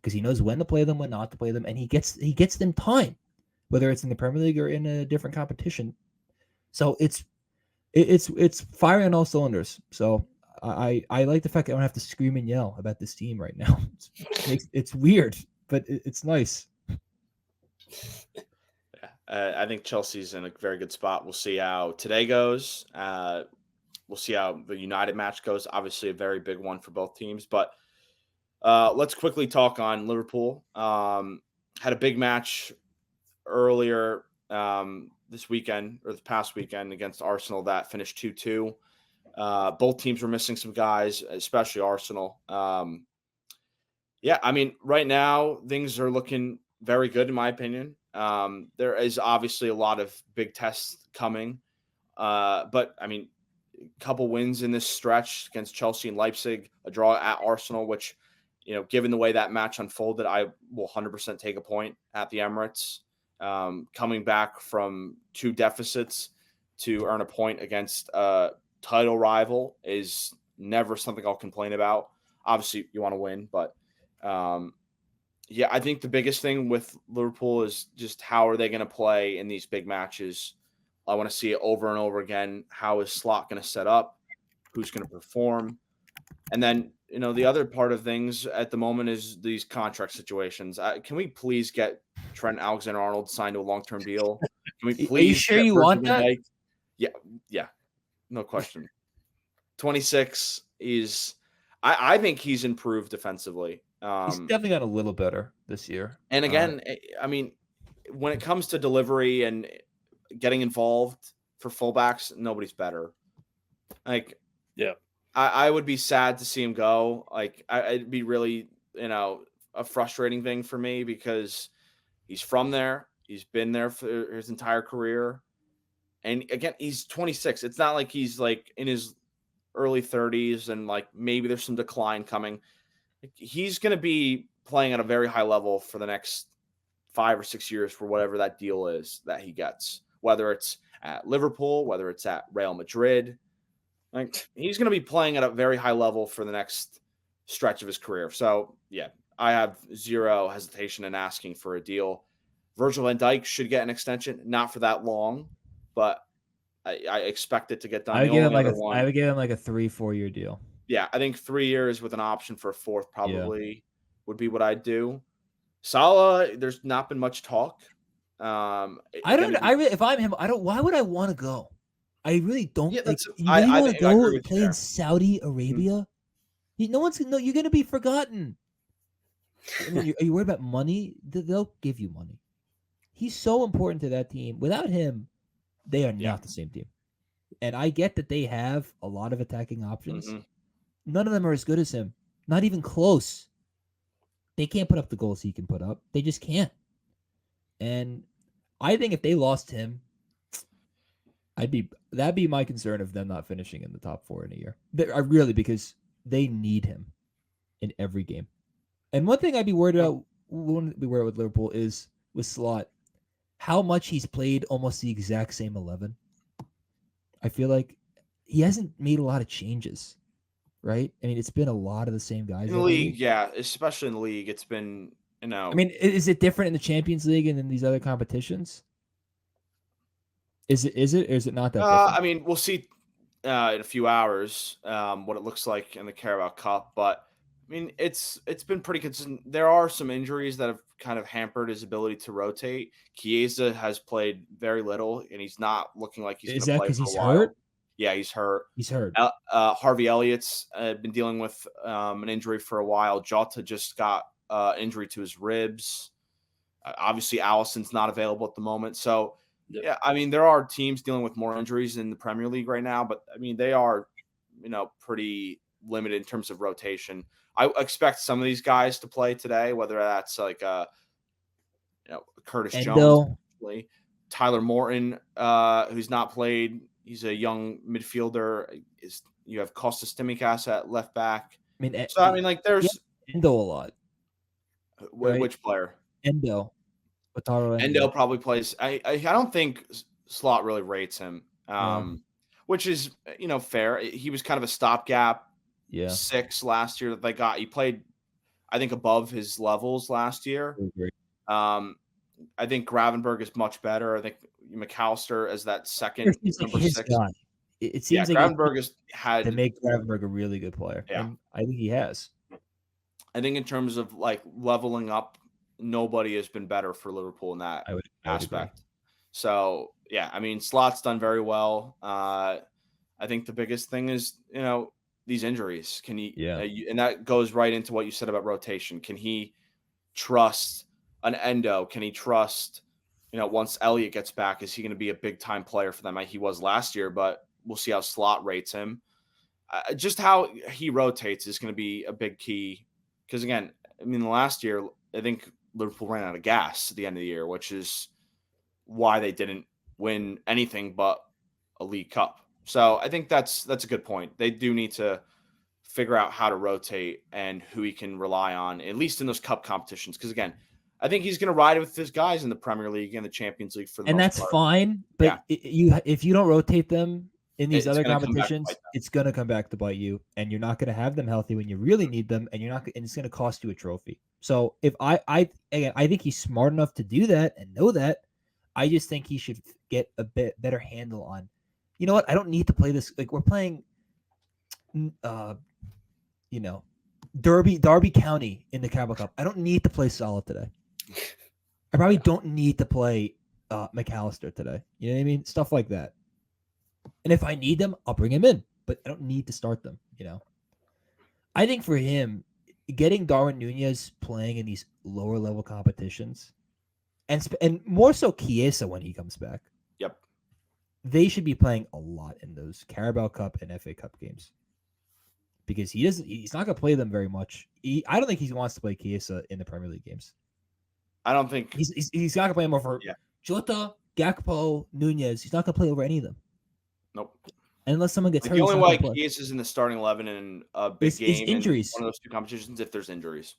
because he knows when to play them, when not to play them, and he gets them time, whether it's in the Premier League or in a different competition. So it's firing on all cylinders. So I like the fact that I don't have to scream and yell about this team right now. It's weird, but it's nice. I think Chelsea's in a very good spot. We'll see how today goes. We'll see how the United match goes. Obviously, a very big one for both teams. But let's quickly talk on Liverpool. Had a big match earlier this weekend or the past weekend against Arsenal that finished 2-2. Both teams were missing some guys, especially Arsenal. Yeah, I mean, right now things are looking very good in my opinion. There is obviously a lot of big tests coming, but I mean, a couple wins in this stretch against Chelsea and Leipzig, a draw at Arsenal, which, given the way that match unfolded, I will 100% take a point at the Emirates. Coming back from 2 deficits to earn a point against a title rival is never something I'll complain about. Obviously, you want to win, but yeah, I think the biggest thing with Liverpool is just how are they going to play in these big matches. I want to see it over and over again. How is Slot going to set up? Who's going to perform? And then, the other part of things at the moment is these contract situations. Can we please get Trent Alexander-Arnold signed to a long-term deal? Can we please? Are you sure you want that? Yeah, no question. 26 is. I think he's improved defensively. He's definitely got a little better this year. And again, I mean, when it comes to delivery and getting involved for fullbacks, nobody's better. Like, yeah, I would be sad to see him go. Like, it'd be really, a frustrating thing for me because he's from there. He's been there for his entire career. And again, he's 26. It's not like he's like in his early 30s and like maybe there's some decline coming. He's going to be playing at a very high level for the next 5 or 6 years for whatever that deal is that he gets, whether it's at Liverpool, whether it's at Real Madrid. Like he's going to be playing at a very high level for the next stretch of his career. So yeah, I have zero hesitation in asking for a deal. Virgil van Dijk should get an extension, not for that long, but I expect it to get done. I would give him like I would give him like a 3-4 year deal. Yeah, I think 3 years with an option for a fourth probably would be what I'd do. Salah, there's not been much talk. If I'm him, I don't. Why would I want to go? I really don't. Yeah, like, you really want to go and play in Saudi Arabia? No one's gonna. No, you're gonna be forgotten. I mean, are you worried about money? They'll give you money. He's so important to that team. Without him, they are not the same team. And I get that they have a lot of attacking options. Mm-hmm. None of them are as good as him. Not even close. They can't put up the goals he can put up. They just can't. And I think if they lost him, that'd be my concern of them not finishing in the top 4 in a year. Because they need him in every game. And one thing I'd be worried about, wouldn't be worried with Liverpool, is with Slot, how much he's played almost the exact same 11. I feel like he hasn't made a lot of changes, right? I mean, it's been a lot of the same guys in the league. Yeah, especially in the league, it's been, I mean, is it different in the Champions League and in these other competitions? Is it, or is it not that different? I mean, we'll see in a few hours what it looks like in the Carabao Cup, but I mean, it's been pretty consistent. There are some injuries that have kind of hampered his ability to rotate. Chiesa has played very little, and he's not looking like he's going to play for a while. Is that because he's hurt? Yeah, he's hurt. He's hurt. Harvey Elliott's been dealing with an injury for a while. Jota just got injury to his ribs. Obviously, Alisson's not available at the moment. So, yeah, I mean, there are teams dealing with more injuries in the Premier League right now, but I mean, they are, pretty limited in terms of rotation. I expect some of these guys to play today, whether that's like Curtis Jones, Tyler Morton, who's not played. He's a young midfielder. You have Kostas Tsimikas at left back. There's Endo a lot. Which player? Endo. Endo probably plays. I don't think Slot really rates him, which is fair. He was kind of a stopgap. 6 last year that they got. He played, I think, above his levels last year. I think Gravenberg is much better. I think McAllister as that second number 6. Guy. It seems like Gravenberg has had to make Gravenberg a really good player. Yeah, and I think he has. I think in terms of like leveling up, nobody has been better for Liverpool in that aspect. So yeah, I mean, Slot's done very well. I think the biggest thing is these injuries. Can he? And that goes right into what you said about rotation. Can he trust an Endo? Can he trust, once Elliott gets back, is he going to be a big time player for them? He was last year, but we'll see how Slot rates him. Just how he rotates is going to be a big key. Because again, I mean, last year, I think Liverpool ran out of gas at the end of the year, which is why they didn't win anything but a League Cup. So I think that's a good point. They do need to figure out how to rotate and who he can rely on, at least in those cup competitions. Because again, I think he's going to ride with his guys in the Premier League and the Champions League for the most that's part. Fine. But if you don't rotate them in these other competitions, it's going to come back to bite you, and you're not going to have them healthy when you really need them, and it's going to cost you a trophy. So if I think he's smart enough to do that and know that. I just think he should get a bit better handle on. You know what? I don't need to play this. Like we're playing, Derby County in the Carabao Cup. I don't need to play Salah today. I probably don't need to play McAllister today. You know what I mean? Stuff like that. And if I need them, I'll bring him in. But I don't need to start them. I think for him, getting Darwin Nunez playing in these lower level competitions, and more so Chiesa when he comes back. Yep. They should be playing a lot in those Carabao Cup and FA Cup games. Because he's not going to play them very much. I don't think he wants to play Chiesa in the Premier League games. I don't think he's not gonna play him over Jota, Gakpo, Nunez. He's not gonna play over any of them. Nope. Unless someone gets hurt. The only way Chiesa is in the starting 11 in a big game in injuries. one of those two competitions if there's injuries.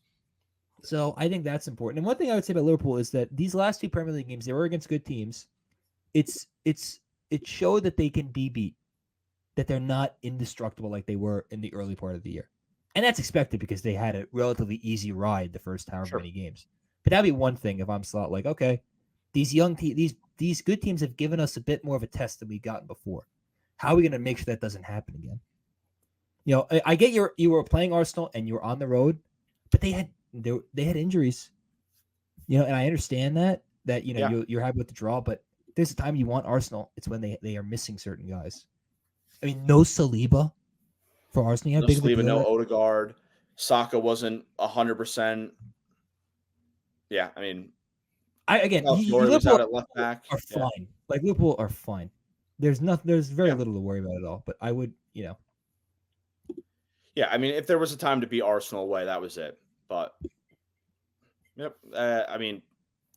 So I think that's important. And one thing I would say about Liverpool is that these last two Premier League games, they were against good teams. It showed that they can be beat, that they're not indestructible like they were in the early part of the year. And that's expected because they had a relatively easy ride the first however many games. But that'd be one thing if I'm Slot, like, okay, these young these good teams have given us a bit more of a test than we've gotten before. How are we going to make sure that doesn't happen again? You know, I get you were playing Arsenal and you were on the road, but they had injuries. You know, and I understand that you know you're happy with the draw, but there's a time you want Arsenal. It's when they are missing certain guys. I mean, no Saliba for Arsenal. No Saliba, no Odegaard. Saka wasn't 100%. Yeah, I mean, Liverpool was out at left back. Are fine. Like Liverpool are fine. There's very little to worry about at all. But I would, you know. Yeah, I mean, if there was a time to beat Arsenal away, that was it. But, yep, I mean,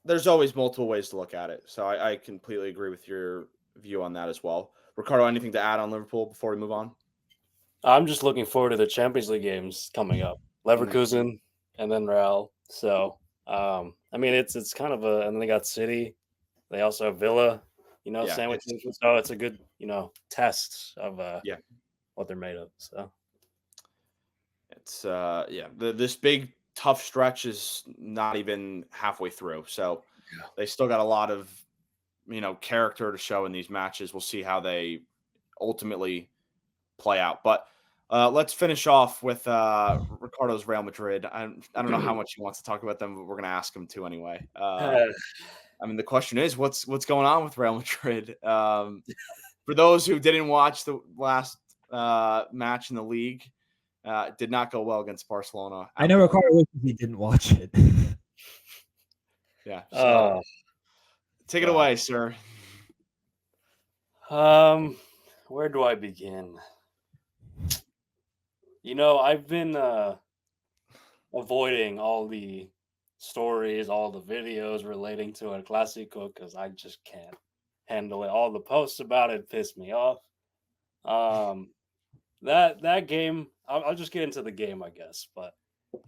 there's always multiple ways to look at it. So I completely agree with your view on that as well. Ricardo, anything to add on Liverpool before we move on? I'm just looking forward to the Champions League games coming up. Leverkusen and then Real. So, I mean, it's kind of and then they got City. They also have Villa, you know, sandwiches. So it's a good, you know, test of what they're made of. So it's this big tough stretch is not even halfway through. So they still got a lot of, you know, character to show in these matches. We'll see how they ultimately play out. But let's finish off with Ricardo's Real Madrid. I don't know how much he wants to talk about them, but we're going to ask him to anyway. I mean, the question is, what's going on with Real Madrid? For those who didn't watch the last match in the league, did not go well against Barcelona. I know Ricardo he didn't watch it. Yeah. So take it away, sir. Where do I begin? You know, I've been avoiding all the stories, all the videos relating to a Clásico because I just can't handle it. All the posts about it piss me off. That game, I'll just get into the game, I guess. But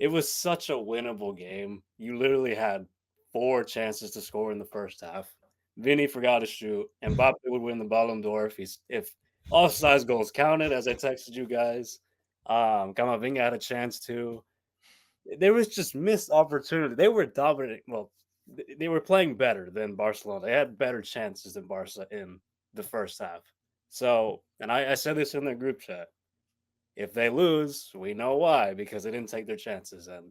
it was such a winnable game. You literally had 4 chances to score in the first half. Vini forgot to shoot, and Mbappe would win the Ballon d'Or if offside goals counted, as I texted you guys. Camavinga had a chance too. There was just missed opportunity. They were dominating. Well, they were playing better than Barcelona. They had better chances than Barca in the first half. So, and I said this in the group chat. If they lose, we know why, because they didn't take their chances. And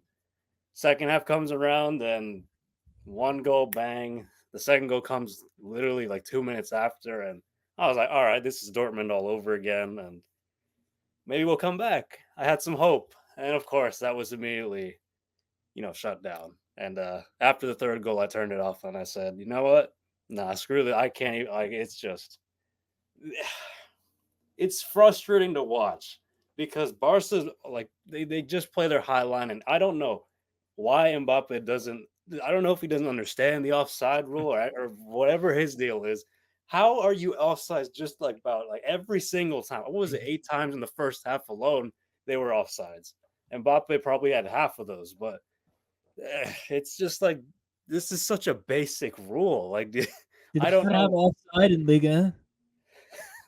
second half comes around, and 1 goal, bang. The second goal comes literally like 2 minutes after, and I was like, all right, this is Dortmund all over again, and maybe we'll come back. I had some hope. And of course, that was immediately, you know, shut down. And after the third goal, I turned it off and I said, you know what? Nah, screw that. I can't even, like, it's just, it's frustrating to watch because Barca's, like, they just play their high line. And I don't know why Mbappe doesn't, I don't know if he doesn't understand the offside rule or whatever his deal is. How are you offside just like about like every single time? What was it, 8 times in the first half alone they were offsides? Mbappe probably had half of those, but it's just like this is such a basic rule. Like, I don't know. Have offside in Liga.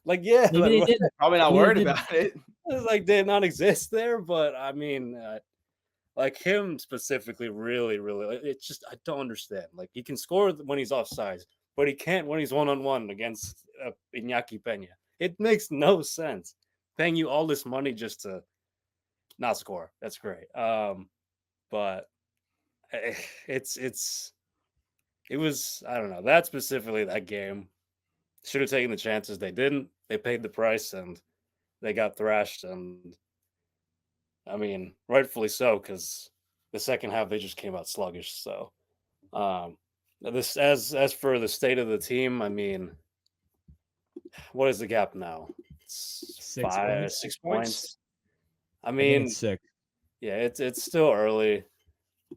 Like, yeah, maybe they didn't. Probably not worried about it. It's like did not exist there, but I mean, like him specifically, really, it's just I don't understand. Like he can score when he's offside, but he can't when he's 1-on-1 against Iñaki Peña. It makes no sense. Paying you all this money just to not score. That's great. But it was, I don't know, that specifically, that game should have taken the chances. They didn't. They paid the price and they got thrashed. And I mean, rightfully so, because the second half they just came out sluggish. So this as for the state of the team, I mean, what is the gap now? It's 6 points. I mean, it's 6. Yeah, it's still early.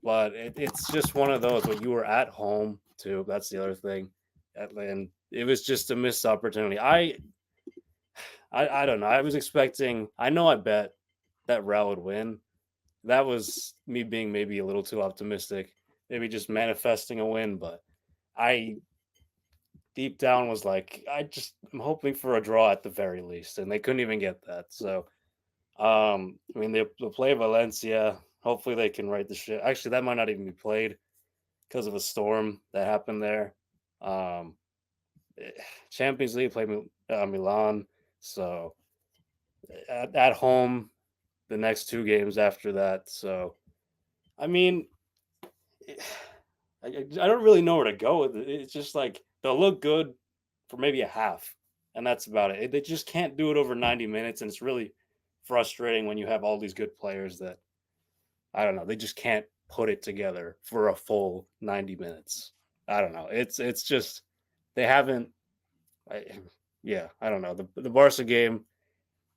But it's just one of those where you were at home too. That's the other thing, and it was just a missed opportunity. I don't know. I was expecting. I know I bet that Real would win. That was me being maybe a little too optimistic. Maybe just manifesting a win, but I deep down was like, I'm hoping for a draw at the very least, and they couldn't even get that. So, I mean, they'll play Valencia. Hopefully, they can right the ship. Actually, that might not even be played because of a storm that happened there. Um, eh, Champions League played Milan, so at home the next two games after that. So, I mean, I don't really know where to go with it. It's just like they'll look good for maybe a half, and that's about it. They just can't do it over 90 minutes, and it's really frustrating when you have all these good players that I don't know. They just can't put it together for a full 90 minutes. I don't know. It's just they haven't. I, yeah, I don't know. The Barca game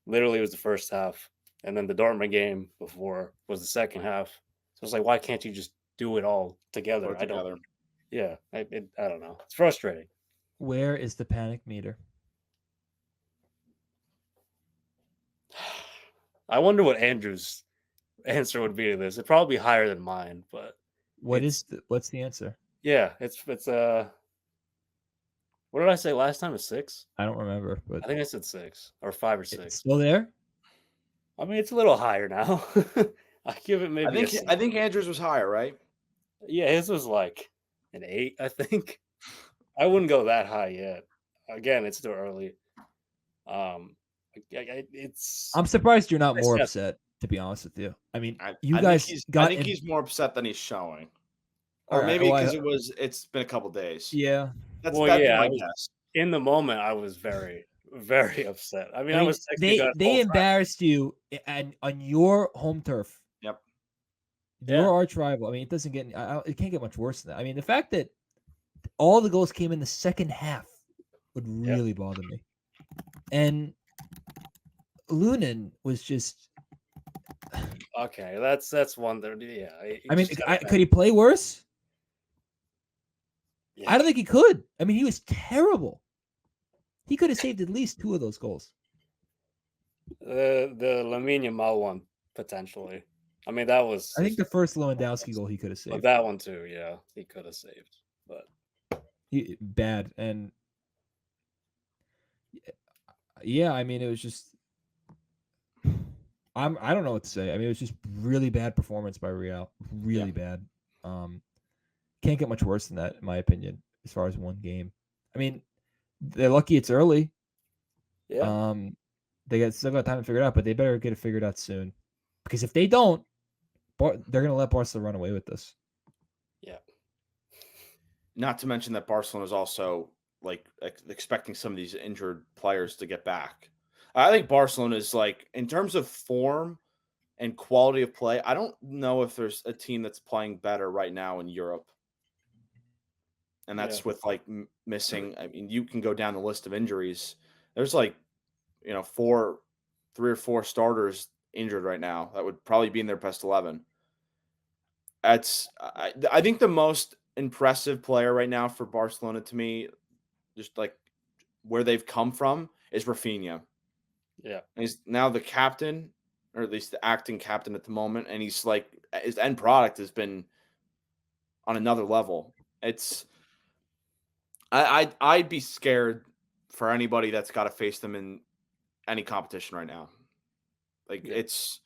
literally was the first half, and then the Dortmund game before was the second half. So it's like, why can't you just do it all together? Put it I don't. together. Yeah, I don't know. It's frustrating. Where is the panic meter? I wonder what Andrew's answer would be to this. It'd probably be higher than mine, but What's the answer? yeah, it's what did I say last time? A 6? I don't remember, but I think I said 6 or 5 or it's 6. still there. I mean, it's a little higher now. I give it maybe a 6. I think Andrews was higher, right? Yeah, his was like an 8, I think. I wouldn't go that high yet. Again, it's still early. It's I'm surprised you're not more Yeah. upset, to be honest with you. I mean, I guys think got I think he's more upset than he's showing, or All right, maybe well, because it's been a couple days. yeah. That'd Well, be yeah, my guess. in the moment, I was very, very upset. I mean, I I mean, was texting you guys they whole time. embarrassed you and on your home turf. Yep. Your Yeah. arch rival. I mean, it doesn't get. It can't get much worse than that. I mean, the fact that all the goals came in the second half would really bother me. And Lunin was just. Okay, that's one thing. Yeah, I mean, could he play worse? Yeah. I don't think he could. I mean, he was terrible. He could have saved at least 2 of those goals. The Lamine Yamal one potentially. I mean, that was. I think the first Lewandowski goal he could have But saved. that one too, yeah, he could have saved, but Bad. And yeah, I mean, it was just. I don't know what to say. I mean, it was just really bad performance by Real. Really bad. Can't get much worse than that, in my opinion, as far as one game. I mean, they're lucky it's early. yeah, They still got time to figure it out, but they better get it figured out soon. Because if they don't, they're going to let Barcelona run away with this. yeah, Not to mention that Barcelona is also like expecting some of these injured players to get back. I think Barcelona is like, in terms of form and quality of play, I don't know if there's a team that's playing better right now in Europe. And that's with like missing. I mean, you can go down the list of injuries. There's like, 3 or 4 starters injured right now. That would probably be in their best 11. I think the most impressive player right now for Barcelona to me, just like where they've come from, is Rafinha. yeah. And he's now the captain, or at least the acting captain at the moment, and he's like, his end product has been on another level. I'd be scared for anybody that's got to face them in any competition right now. Like, it's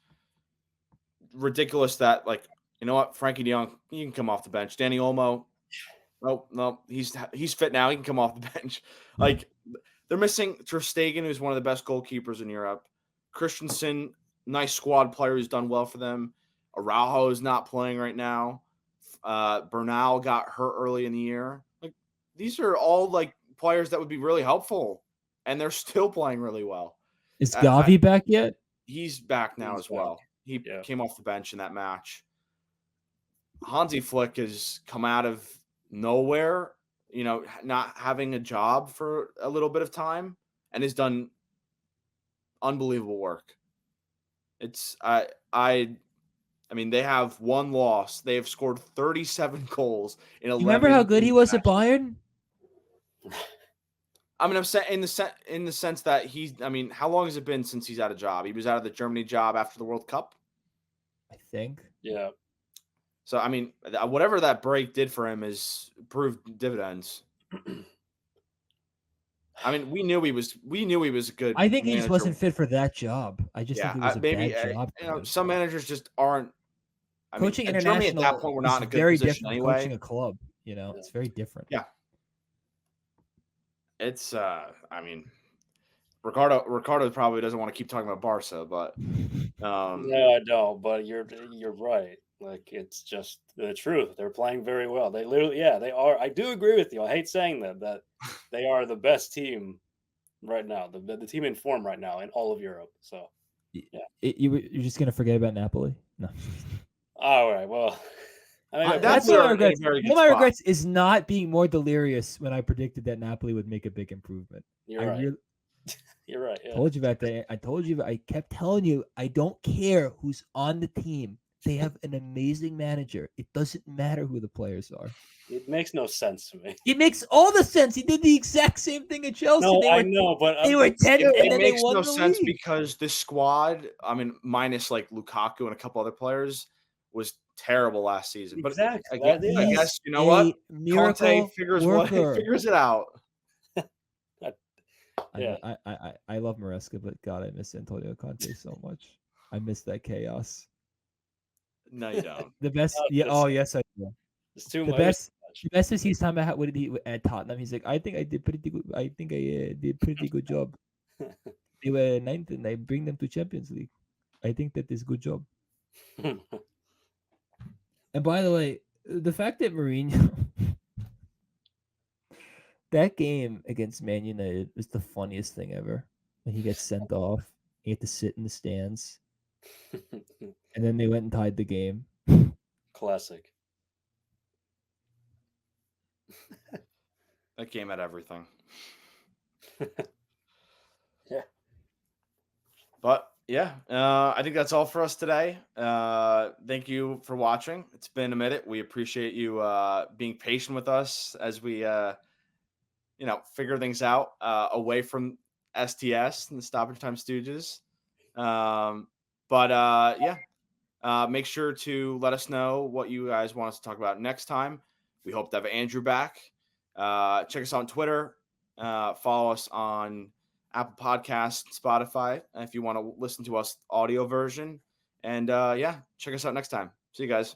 ridiculous that, like, you know what, Frankie de Jong, he can come off the bench. Danny Olmo, no, he's fit now. He can come off the bench. Like, they're missing Ter Stegen, who's one of the best goalkeepers in Europe. Christensen, nice squad player who's done well for them. Araujo is not playing right now. Bernal got hurt early in the year. Like, these are all like players that would be really helpful, and they're still playing really well. Is Gavi back yet? He's back now as well. He came off the bench in that match. Hansi Flick has come out of nowhere, not having a job for a little bit of time, and has done unbelievable work. I mean, they have one loss. They have scored 37 goals in 11. You remember how good he was at Bayern? I mean, I'm saying in the sense that I mean, how long has it been since he's out of job? He was out of the Germany job after the World Cup, I think. Yeah. So I mean, whatever that break did for him is proved dividends. I mean, we knew he was a good. I think he just manager. wasn't fit for that job. I just think it was a maybe bad job. some managers just aren't. Coaching mean, international Germany at that point we're not in a good very position different anyway. Coaching a club, it's very different. Yeah, it's. I mean, Ricardo probably doesn't want to keep talking about Barca, but No, I don't. But you're right. Like, it's just the truth. They're playing very well. They literally, they are. I do agree with you. I hate saying that they are the best team right now, the team in form right now in all of Europe. So, yeah. You're just gonna forget about Napoli? No. All right. Well, I mean, that's what I regret. One of my regrets is not being more delirious when I predicted that Napoli would make a big improvement. You're right. You're right. Yeah. Told you about that. I told you. I kept telling you. I don't care who's on the team. They have an amazing manager. It doesn't matter who the players are. It makes no sense to me. It makes all the sense. He did the exact same thing at Chelsea. No, I know, but they were 10 and then makes they won no the sense league. because the squad, I mean, minus like Lukaku and a couple other players, was terrible last season. But exactly. I guess you know what? Conte figures it out. Yeah. I love Maresca, but God, I miss Antonio Conte so much. I miss that chaos. No, you don't. The best, yes, I do. It's too the much. The best is he's talking about what did he at Tottenham. He's like, I think I did pretty good. I think I did pretty good job. They were 9th, and I bring them to Champions League. I think that is good job. And by the way, the fact that Mourinho that game against Man United was the funniest thing ever. When he gets sent off, he had to sit in the stands, and then they went and tied the game. Classic. That game had everything. Yeah. But yeah, I think that's all for us today. Thank you for watching. It's been a minute. We appreciate you being patient with us as we figure things out away from STS and the Stoppage Time Stooges. Make sure to let us know what you guys want us to talk about next time. We hope to have Andrew back. Check us out on Twitter. Follow us on Apple Podcasts, Spotify, if you want to listen to us audio version. And check us out next time. See you guys.